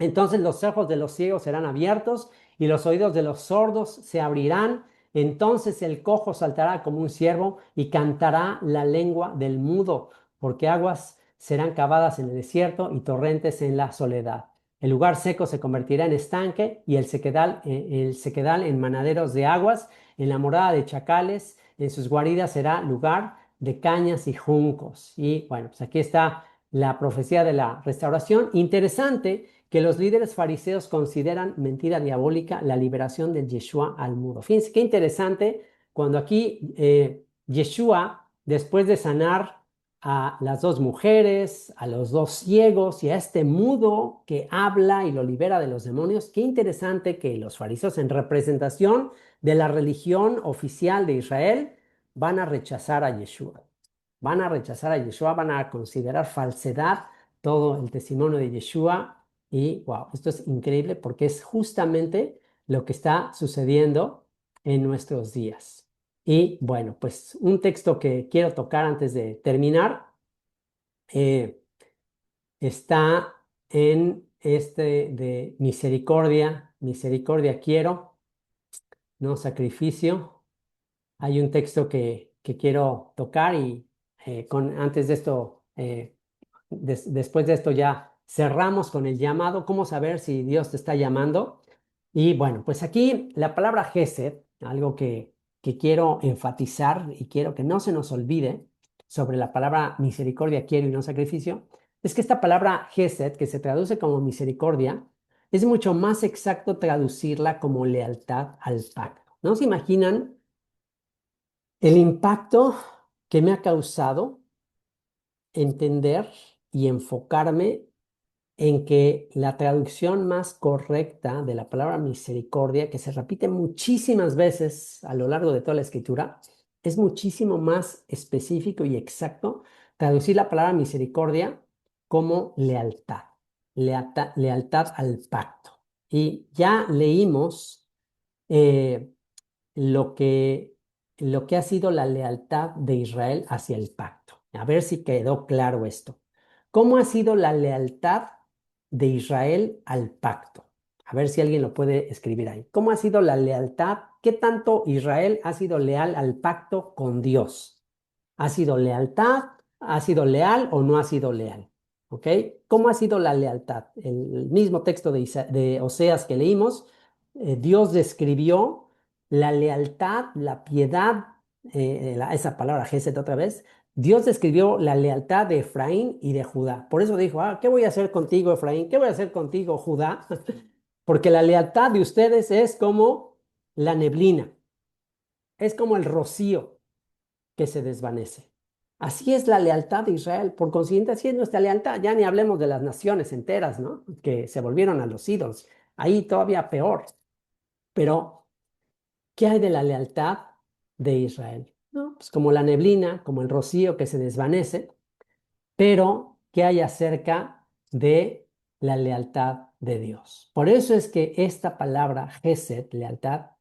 Entonces los ojos de los ciegos serán abiertos y los oídos de los sordos se abrirán. Entonces el cojo saltará como un ciervo y cantará la lengua del mudo, porque aguas serán cavadas en el desierto y torrentes en la soledad. El lugar seco se convertirá en estanque y el sequedal en manaderos de aguas. En la morada de chacales, en sus guaridas será lugar de cañas y juncos. Y bueno, pues aquí está la profecía de la restauración. Interesante que los líderes fariseos consideran mentira diabólica la liberación del Yeshua al mudo. Fíjense qué interesante cuando aquí Yeshua, después de sanar a las dos mujeres, a los dos ciegos y a este mudo que habla y lo libera de los demonios, qué interesante que los fariseos en representación de la religión oficial de Israel van a rechazar a Yeshua. Van a rechazar a Yeshua, van a considerar falsedad todo el testimonio de Yeshua. Y wow, esto es increíble porque es justamente lo que está sucediendo en nuestros días. Y bueno, pues un texto que quiero tocar antes de terminar eh, está en este de misericordia, misericordia quiero, no sacrificio. Hay un texto que quiero tocar y antes de esto, después de esto ya cerramos con el llamado. ¿Cómo saber si Dios te está llamando? Y bueno, pues aquí la palabra Gesed, algo que quiero enfatizar y quiero que no se nos olvide sobre la palabra misericordia quiero y no sacrificio, es que esta palabra Gesed, que se traduce como misericordia, es mucho más exacto traducirla como lealtad al pacto. ¿No se imaginan el impacto que me ha causado entender y enfocarme en que la traducción más correcta de la palabra misericordia, que se repite muchísimas veces a lo largo de toda la escritura, es muchísimo más específico y exacto traducir la palabra misericordia como lealtad, lealtad al pacto. Y ya leímos eh, lo que, lo que ha sido la lealtad de Israel hacia el pacto. A ver si quedó claro esto. ¿Cómo ha sido la lealtad de Israel al pacto? A ver si alguien lo puede escribir ahí. ¿Cómo ha sido la lealtad? ¿Qué tanto Israel ha sido leal al pacto con Dios? ¿Ha sido lealtad? ¿Ha sido leal o no ha sido leal? ¿Ok? ¿Cómo ha sido la lealtad? El mismo texto de Oseas que leímos, Dios describió la lealtad, la piedad, esa palabra Gesed otra vez, Dios describió la lealtad de Efraín y de Judá. Por eso dijo, ¿qué voy a hacer contigo, Efraín? ¿Qué voy a hacer contigo, Judá? Porque la lealtad de ustedes es como la neblina, es como el rocío que se desvanece. Así es la lealtad de Israel. Por consiguiente, así es nuestra lealtad. Ya ni hablemos de las naciones enteras, ¿no? Que se volvieron a los ídolos. Ahí todavía peor. Pero ¿qué hay de la lealtad de Israel? No, pues como la neblina, como el rocío que se desvanece, pero ¿qué hay acerca de la lealtad de Dios? Por eso es que esta palabra, Gesed, lealtad,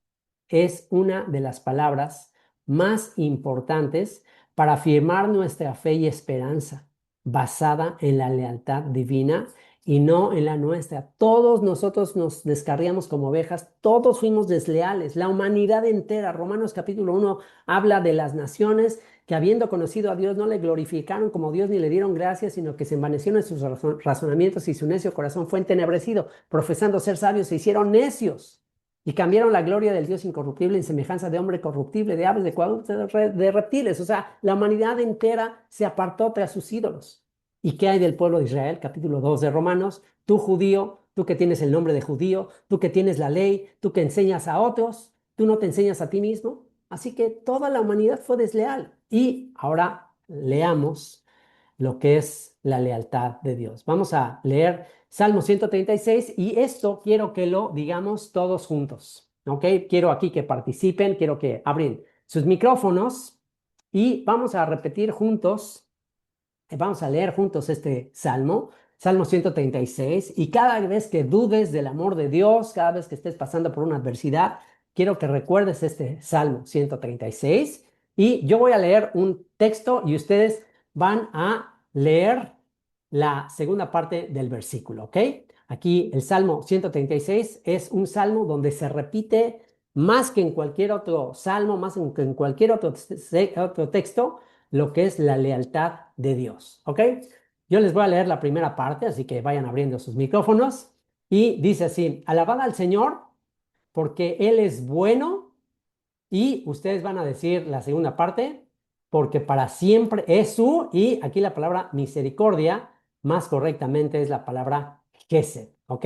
es una de las palabras más importantes para afirmar nuestra fe y esperanza, basada en la lealtad divina y no en la nuestra. Todos nosotros nos descarriamos como ovejas, todos fuimos desleales, la humanidad entera. Romanos capítulo 1 habla de las naciones que habiendo conocido a Dios no le glorificaron como Dios ni le dieron gracias, sino que se envanecieron en sus razonamientos y su necio corazón fue entenebrecido, profesando ser sabios, se hicieron necios y cambiaron la gloria del Dios incorruptible en semejanza de hombre corruptible, de aves, de cuadrúpedos, de reptiles. O sea, la humanidad entera se apartó tras sus ídolos. ¿Y qué hay del pueblo de Israel? Capítulo 2 de Romanos. Tú judío, tú que tienes el nombre de judío, tú que tienes la ley, tú que enseñas a otros, tú no te enseñas a ti mismo. Así que toda la humanidad fue desleal. Y ahora leamos lo que es la lealtad de Dios. Vamos a leer Salmo 136, y esto quiero que lo digamos todos juntos, ¿ok? Quiero aquí que participen, quiero que abren sus micrófonos y vamos a repetir juntos, vamos a leer juntos este Salmo, Salmo 136, y cada vez que dudes del amor de Dios, cada vez que estés pasando por una adversidad, quiero que recuerdes este Salmo 136 y yo voy a leer un texto y ustedes van a leer la segunda parte del versículo, ¿ok? Aquí el Salmo 136 es un salmo donde se repite más que en cualquier otro salmo, más que en cualquier otro texto, lo que es la lealtad de Dios, ¿ok? Yo les voy a leer la primera parte, así que vayan abriendo sus micrófonos. Y dice así: alabad al Señor porque Él es bueno. Y ustedes van a decir la segunda parte, porque para siempre es su, y aquí la palabra misericordia, más correctamente es la palabra gesed, ¿ok?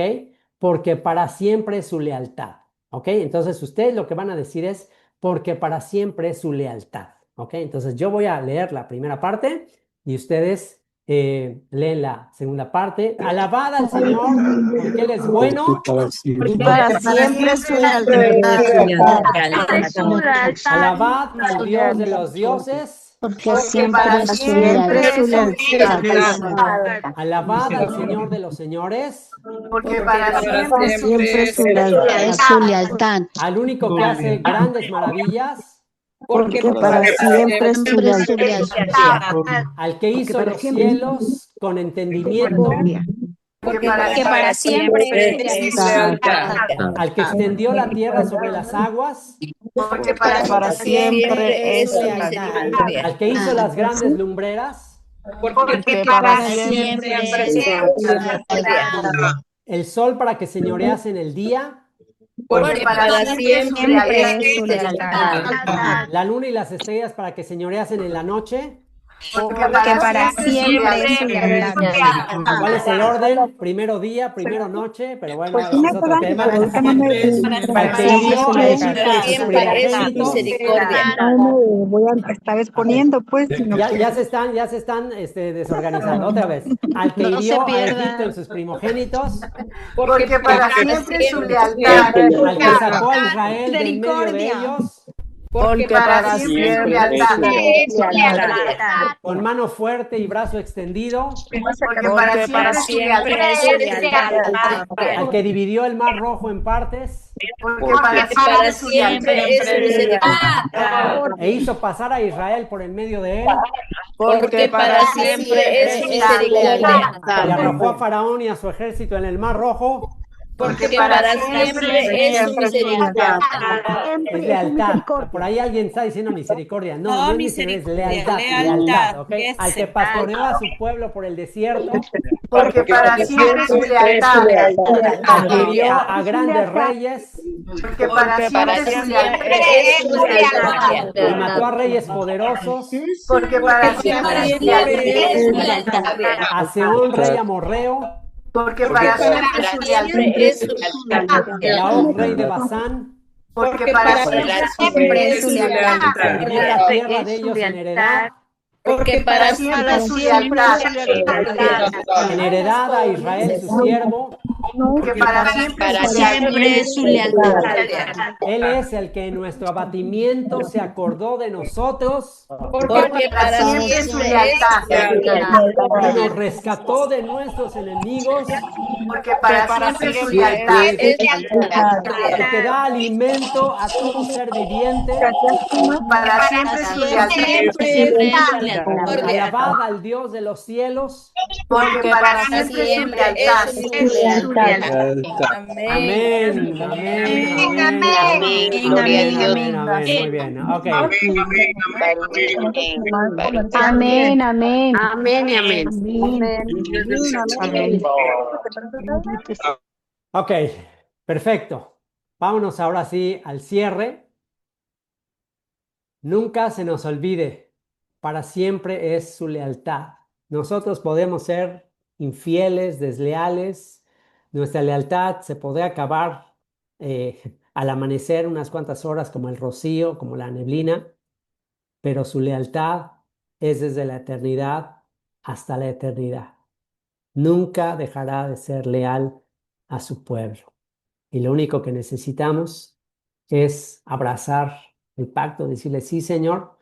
Porque para siempre es su lealtad, ¿ok? Entonces ustedes lo que van a decir es, porque para siempre es su lealtad, ¿ok? Entonces yo voy a leer la primera parte y ustedes leen la segunda parte. Alabad al Señor, porque Él es bueno. Y para siempre su lealtad. Alabad al Dios de los dioses. Porque siempre su lealtad. Alabad al Señor de los señores. Porque para Porque siempre siempre su lealtad. Al único que hace grandes maravillas. Porque para siempre su lealtad. Al que hizo los cielos con entendimiento. porque para siempre es lealtad. Al que extendió la tierra sobre las aguas. porque Para siempre es lealtad. Al que hizo las grandes lumbreras. porque Para siempre es lealtad. El sol para que señorease en el día. porque para siempre Es su lealtad. La luna y las estrellas para que señoreasen en la noche. porque para siempre es su lealtad. ¿Cuál es el orden? Primero día, primero noche, pero bueno, ese es otro tema. Al que hirió a Egipto y sus primogénitos. No me voy a estar exponiendo, pues, sino que Ya se están desorganizando. Otra vez. Al que No se hirió a pierdan. Egipto en sus primogénitos. porque para siempre es su lealtad. Al que sacó a Israel de en medio de ellos. Porque para siempre su lealtad. Con mano fuerte y brazo extendido. Porque para siempre es su lealtad. Al que dividió el mar rojo en partes. Porque para siempre es su lealtad. E hizo pasar a Israel por el medio de él. Porque para siempre es su lealtad. Y arrojó a Faraón y a su ejército en el mar rojo. Porque para siempre es su misericordia. Es lealtad. Por ahí alguien está diciendo misericordia. No es misericordia, es lealtad. ¿Ok? Al que pastoreó a su pueblo por el desierto. Porque para siempre es su lealtad. Al que hirió a grandes reyes. Porque para siempre es su lealtad. Y mató a reyes poderosos. Porque para siempre es su lealtad. A Sehón, rey amorreo. Porque para siempre es su lealtad. A Og, rey de Basán. Porque para siempre es su lealtad. Y dio la tierra de ellos en heredad. Porque para siempre es su lealtad. En heredad a Israel su siervo. Porque para siempre es su lealtad. Él es el que en nuestro abatimiento se acordó de nosotros. Porque para siempre es su lealtad. Y nos rescató de nuestros enemigos. Porque para siempre es su lealtad. El que da alimento a todo ser viviente. Para siempre es su lealtad. Alabad al Dios de los cielos. Porque para siempre es su lealtad. Amén. Amén. Gloria a Dios. Amén. Muy bien. Ok. amén, amén. Amén y amén. Ok. Perfecto. Vámonos ahora sí al cierre. Nunca se nos olvide, para siempre es su lealtad. Nosotros podemos ser infieles, desleales. Nuestra lealtad se podrá acabar al amanecer unas cuantas horas como el rocío, como la neblina, pero su lealtad es desde la eternidad hasta la eternidad. nunca dejará de ser leal a su pueblo. Y lo único que necesitamos es abrazar el pacto, decirle, sí, Señor,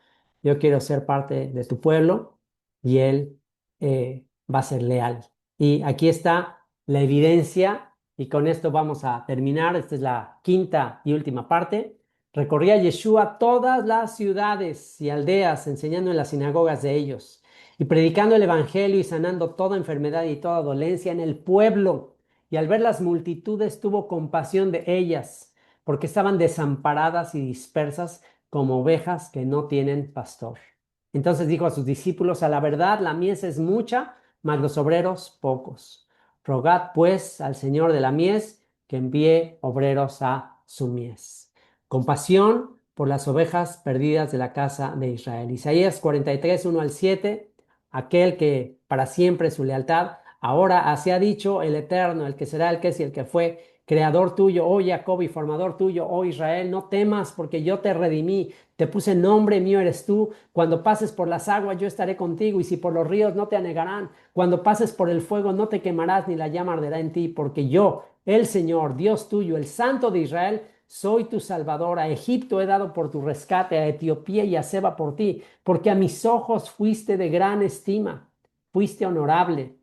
yo quiero ser parte de tu pueblo y Él va a ser leal. Y aquí está la evidencia y con esto vamos a terminar. Esta es la quinta y última parte. Recorría Yeshua todas las ciudades y aldeas, enseñando en las sinagogas de ellos y predicando el evangelio y sanando toda enfermedad y toda dolencia en el pueblo. Y al ver las multitudes tuvo compasión de ellas, porque estaban desamparadas y dispersas como ovejas que no tienen pastor. Entonces dijo a sus discípulos, a la verdad la mies es mucha, mas los obreros pocos. Rogad pues al Señor de la mies que envíe obreros a su mies. Compasión por las ovejas perdidas de la casa de Israel. Isaías 43, 1 al 7, aquel que para siempre su lealtad. Ahora así ha dicho el Eterno, el que será, el que es y el que fue, creador tuyo, oh Jacob, y formador tuyo, oh Israel. No temas, porque yo te redimí, te puse nombre, mío eres tú. Cuando pases por las aguas, yo estaré contigo, y si por los ríos, no te anegarán. Cuando pases por el fuego, no te quemarás, ni la llama arderá en ti, porque yo, el Señor, Dios tuyo, el Santo de Israel, soy tu Salvador. A Egipto he dado por tu rescate, a Etiopía y a Seba por ti, porque a mis ojos fuiste de gran estima, fuiste honorable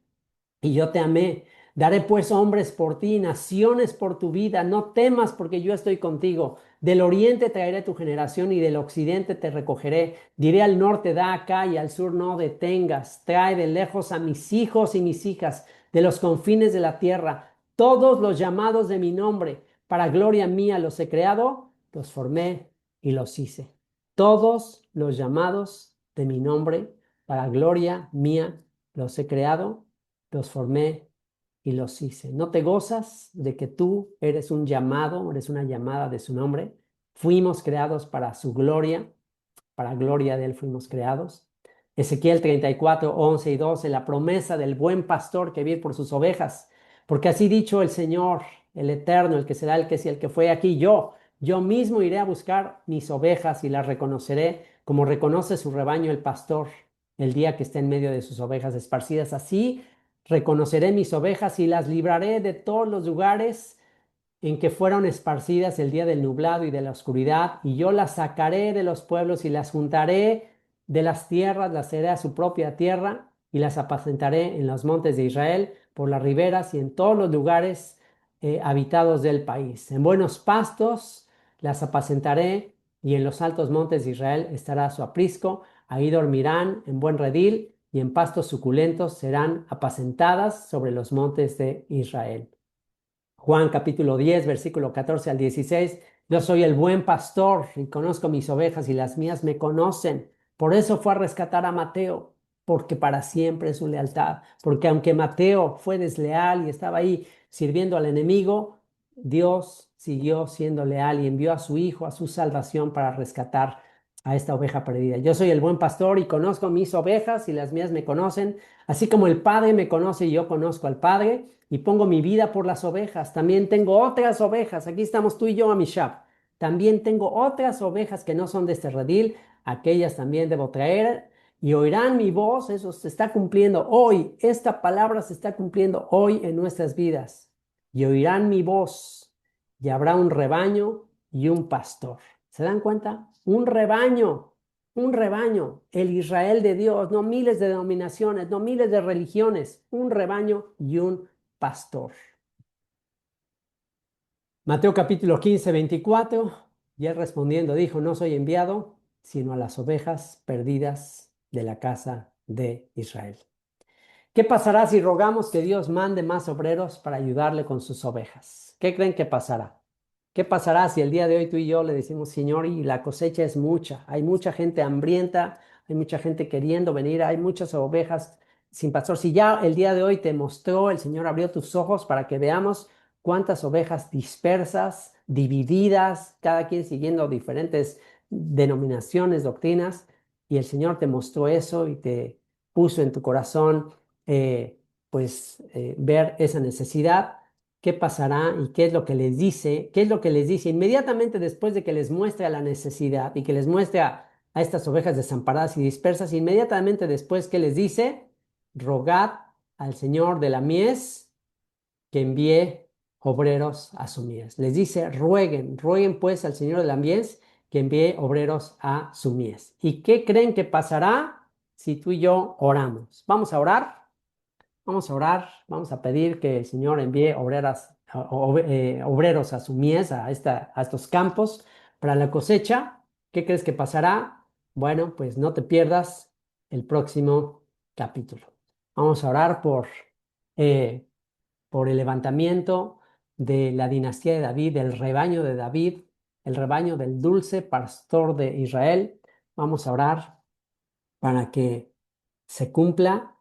y yo te amé. Daré pues hombres por ti, naciones por tu vida. No temas, porque yo estoy contigo. Del oriente traeré tu generación y del occidente te recogeré. Diré al norte, da acá, y al sur no detengas. Trae de lejos a mis hijos y mis hijas, de los confines de la tierra. Todos los llamados de mi nombre, para gloria mía los he creado, los formé y los hice. Todos los llamados de mi nombre, para gloria mía los he creado, los formé y los hice. ¿No te gozas de que tú eres un llamado, eres una llamada de su nombre? Fuimos creados para su gloria, para gloria de él fuimos creados. Ezequiel 34, 11 y 12, la promesa del buen pastor que viene por sus ovejas. Porque así dicho el Señor, el Eterno, el que será, el que es y el que fue, aquí yo mismo iré a buscar mis ovejas y las reconoceré como reconoce su rebaño el pastor el día que esté en medio de sus ovejas esparcidas. Así reconoceré mis ovejas y las libraré de todos los lugares en que fueron esparcidas el día del nublado y de la oscuridad, y yo las sacaré de los pueblos y las juntaré de las tierras, las haré a su propia tierra y las apacentaré en los montes de Israel, por las riberas y en todos los lugares habitados del país. En buenos pastos las apacentaré y en los altos montes de Israel estará su aprisco, ahí dormirán en buen redil y en pastos suculentos serán apacentadas sobre los montes de Israel. Juan capítulo 10, versículo 14 al 16. Yo soy el buen pastor y conozco mis ovejas y las mías me conocen. Por eso fue a rescatar a Mateo, porque para siempre es su lealtad. Porque aunque Mateo fue desleal y estaba ahí sirviendo al enemigo, Dios siguió siendo leal y envió a su Hijo a su salvación para rescatar a esta oveja perdida. Yo soy el buen pastor y conozco mis ovejas y las mías me conocen, así como el Padre me conoce y yo conozco al Padre y pongo mi vida por las ovejas. También tengo otras ovejas. Aquí estamos tú y yo, Amishab. También tengo otras ovejas que no son de este redil. Aquellas también debo traer y oirán mi voz. Eso se está cumpliendo hoy. Esta palabra se está cumpliendo hoy en nuestras vidas. Y oirán mi voz. Y habrá un rebaño y un pastor. ¿Se dan cuenta? Un rebaño. Un rebaño, el Israel de Dios, no miles de denominaciones, no miles de religiones, un rebaño y un pastor. Mateo capítulo 15, 24, y él respondiendo dijo, no soy enviado, sino a las ovejas perdidas de la casa de Israel. ¿Qué pasará si rogamos que Dios mande más obreros para ayudarle con sus ovejas? ¿Qué creen que pasará? ¿Qué pasará si el día de hoy tú y yo le decimos, Señor, y la cosecha es mucha, hay mucha gente hambrienta, hay mucha gente queriendo venir, hay muchas ovejas sin pastor? Si ya el día de hoy te mostró, el Señor abrió tus ojos para que veamos cuántas ovejas dispersas, divididas, cada quien siguiendo diferentes denominaciones, doctrinas, y el Señor te mostró eso y te puso en tu corazón, ver esa necesidad. ¿Qué pasará y qué es lo que les dice? ¿Qué es lo que les dice inmediatamente después de que les muestre la necesidad y que les muestre a estas ovejas desamparadas y dispersas? Inmediatamente después, ¿qué les dice? Rogad al Señor de la mies que envíe obreros a su mies. Les dice, rueguen pues al Señor de la mies que envíe obreros a su mies. ¿Y qué creen que pasará si tú y yo oramos? Vamos a orar, vamos a pedir que el Señor envíe obreros a su mies, a estos campos para la cosecha. ¿Qué crees que pasará? Bueno, pues no te pierdas el próximo capítulo. Vamos a orar por el levantamiento de la dinastía de David, del rebaño de David, el rebaño del dulce pastor de Israel. Vamos a orar para que se cumpla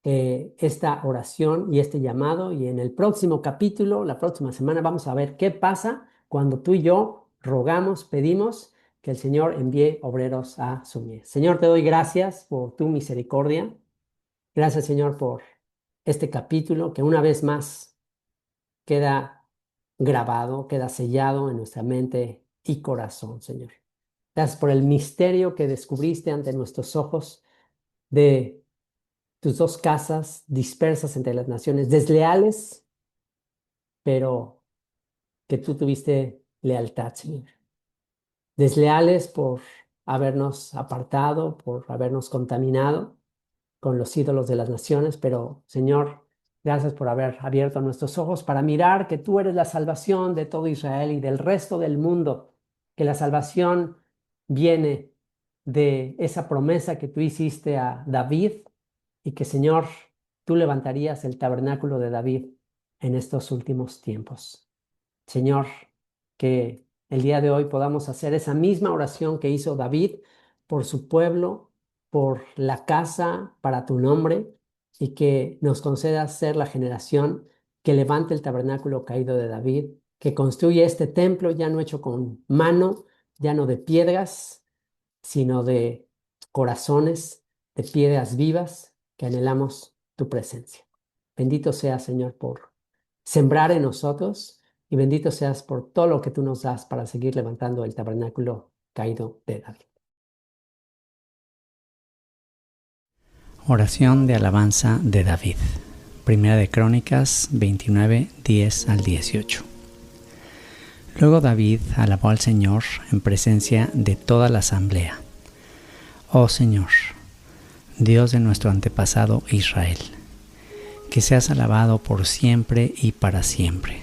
esta oración y este llamado. Y en el próximo capítulo, la próxima semana, vamos a ver qué pasa cuando tú y yo rogamos, pedimos que el Señor envíe obreros a su mies. Señor, te doy gracias por tu misericordia. Gracias, Señor, por este capítulo que una vez más queda grabado, queda sellado en nuestra mente y corazón, Señor. Gracias por el misterio que descubriste ante nuestros ojos de tus dos casas dispersas entre las naciones, desleales, pero que tú tuviste lealtad, Señor. Desleales por habernos apartado, por habernos contaminado con los ídolos de las naciones, pero Señor, gracias por haber abierto nuestros ojos para mirar que tú eres la salvación de todo Israel y del resto del mundo, que la salvación viene de esa promesa que tú hiciste a David y que, Señor, tú levantarías el tabernáculo de David en estos últimos tiempos. Señor, que el día de hoy podamos hacer esa misma oración que hizo David por su pueblo, por la casa para tu nombre, y que nos concedas ser la generación que levante el tabernáculo caído de David, que construye este templo ya no hecho con mano, ya no de piedras, sino de corazones, de piedras vivas, que anhelamos tu presencia. Bendito seas, Señor, por sembrar en nosotros, y bendito seas por todo lo que tú nos das para seguir levantando el tabernáculo caído de David. Oración de alabanza de David. Primera de Crónicas 29, 10 al 18. Luego David alabó al Señor en presencia de toda la asamblea. Oh Señor, Dios de nuestro antepasado Israel, que seas alabado por siempre y para siempre.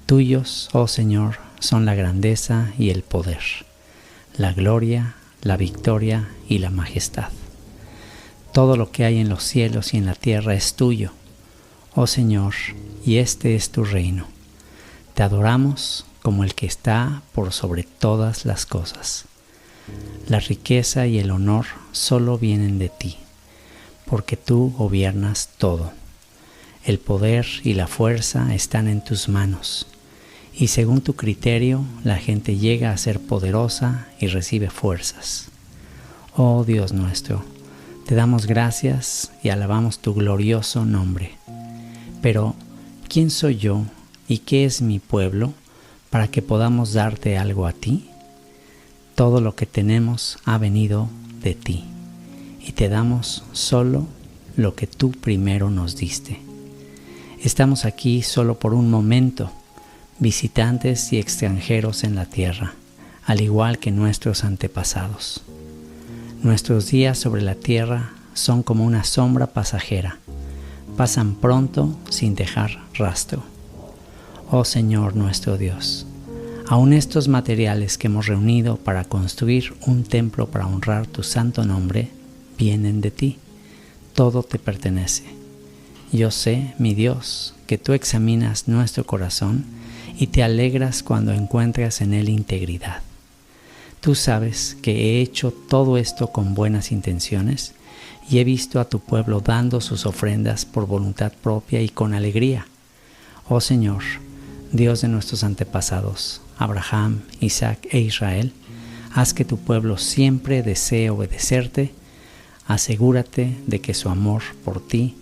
Tuyos, oh Señor, son la grandeza y el poder, la gloria, la victoria y la majestad. Todo lo que hay en los cielos y en la tierra es tuyo, oh Señor, y este es tu reino. Te adoramos como el que está por sobre todas las cosas. La riqueza y el honor solo vienen de ti, porque tú gobiernas todo. El poder y la fuerza están en tus manos, y según tu criterio la gente llega a ser poderosa y recibe fuerzas. Oh Dios nuestro, te damos gracias y alabamos tu glorioso nombre. Pero, ¿quién soy yo y qué es mi pueblo para que podamos darte algo a ti? Todo lo que tenemos ha venido de ti, y te damos solo lo que tú primero nos diste. Estamos aquí solo por un momento, visitantes y extranjeros en la tierra, al igual que nuestros antepasados. Nuestros días sobre la tierra son como una sombra pasajera, pasan pronto sin dejar rastro. Oh Señor nuestro Dios, aun estos materiales que hemos reunido para construir un templo para honrar tu santo nombre, vienen de ti. Todo te pertenece. Yo sé, mi Dios, que tú examinas nuestro corazón y te alegras cuando encuentras en él integridad. Tú sabes que he hecho todo esto con buenas intenciones y he visto a tu pueblo dando sus ofrendas por voluntad propia y con alegría. Oh Señor, Dios de nuestros antepasados, Abraham, Isaac e Israel, haz que tu pueblo siempre desee obedecerte. Asegúrate de que su amor por ti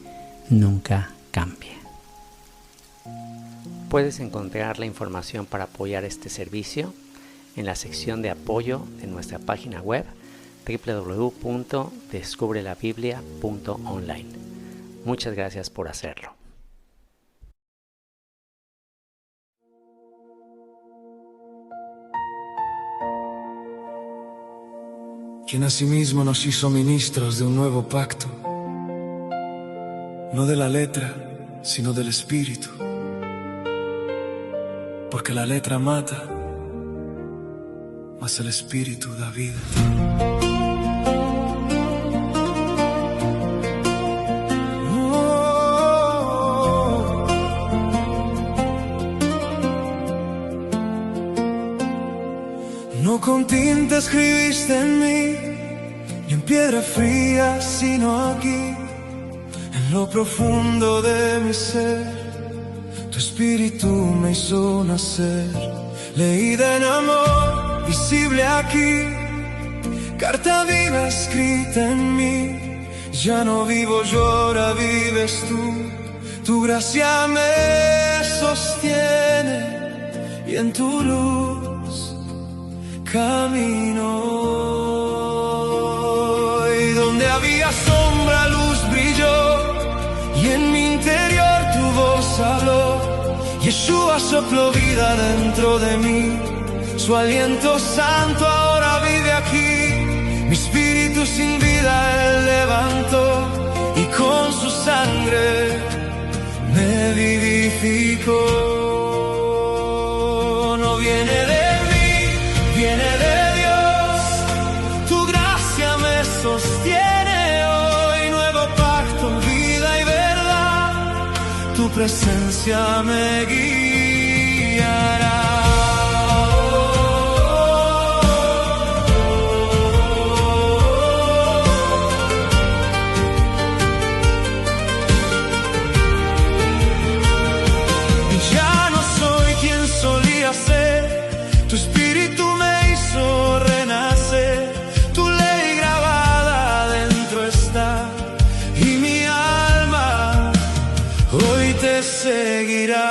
nunca cambie. Puedes encontrar la información para apoyar este servicio en la sección de apoyo de nuestra página web www.descubrelabiblia.online. Muchas gracias por hacerlo. Quien asimismo nos hizo ministros de un nuevo pacto, no de la letra, sino del espíritu, porque la letra mata, mas el espíritu da vida. No con tinta escribiste en mí, ni en piedra fría, sino aquí, en lo profundo de mi ser. Tu espíritu me hizo nacer, leída en amor, visible aquí, carta viva escrita en mí. Ya no vivo yo, ahora vives tú. Tu gracia me sostiene y en tu luz camino. Y donde había sombra, luz brilló, y en mi interior tu voz habló. Yeshua sopló vida dentro de mí, su aliento santo ahora vive aquí. Mi espíritu sin vida él levantó, y con su sangre me vivificó. No viene de mí, viene de Dios, tu gracia me sostiene hoy. Nuevo pacto, vida y verdad, tu presencia me guiará. Tu espíritu me hizo renacer, tu ley grabada dentro está, y mi alma hoy te seguirá.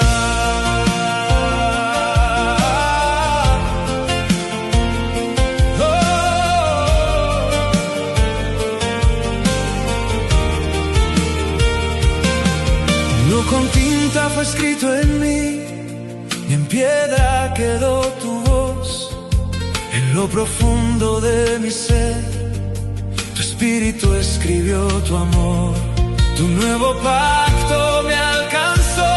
No con tinta fue escrito en mí, y en piedra quedó tu voz, en lo profundo de mi ser. Tu espíritu escribió tu amor, tu nuevo pacto me alcanzó,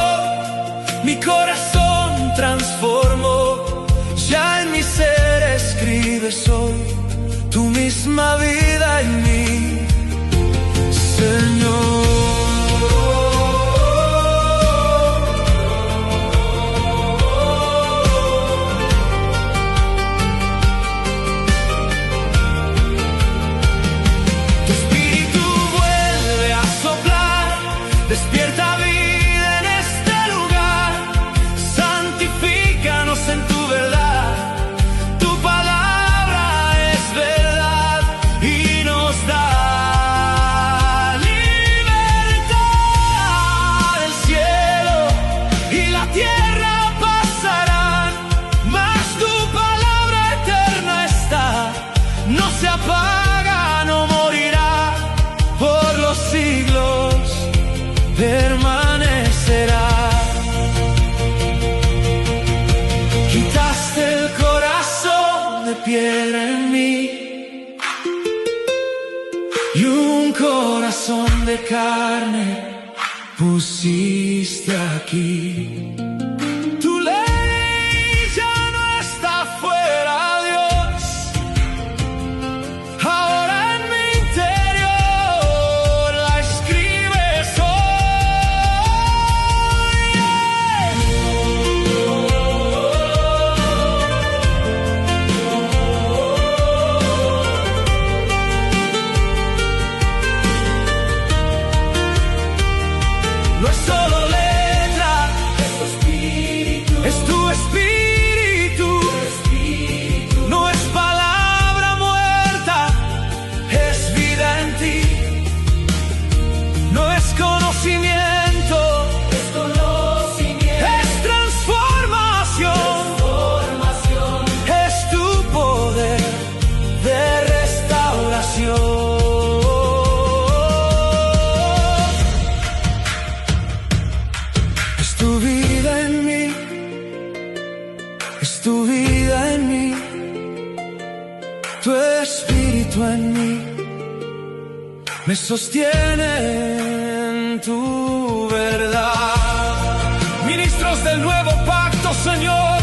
mi corazón transformó. Ya en mi ser escribes hoy tu misma vida en mí, Señor. Despierta vida en este lugar, santifícanos en tu verdad. Tu palabra es verdad y nos da libertad. El cielo y la tierra pasarán, mas tu palabra eterna está. No se apaga, no morirá, por los siglos permanecerá. Quitaste el corazón de piedra en mí y un corazón de carne pusiste aquí. Tu ley ya no está fuera, Dios, ahora en mi interior la escribes no es solo letra, es tu espíritu, no es palabra muerta, es vida en ti, no es conocimiento, es transformación, es tu poder de restauración. me sostiene en tu verdad. Ministros del nuevo pacto, Señor,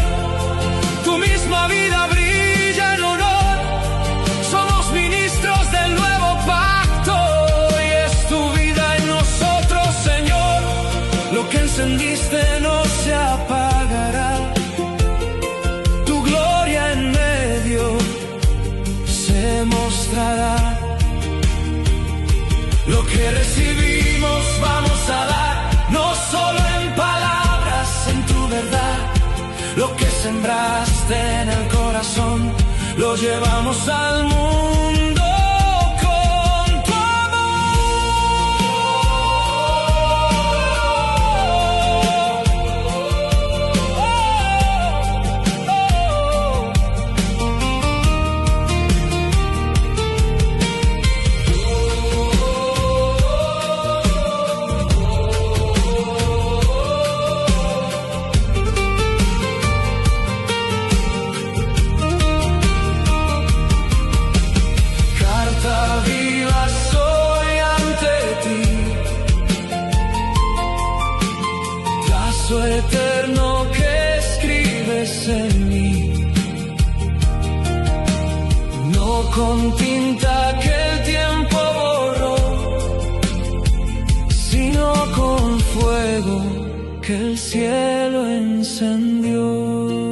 tu misma vida brilla en honor. Somos ministros del nuevo pacto y es tu vida en nosotros, Señor. Lo que encendiste no se apagará. Tu gloria en medio se mostrará. Lo que recibimos vamos a dar, no solo en palabras, en tu verdad. Lo que sembraste en el corazón, lo llevamos al mundo con tu eterno que escribes en mí, no con tinta que el tiempo borró, sino con fuego que el cielo encendió.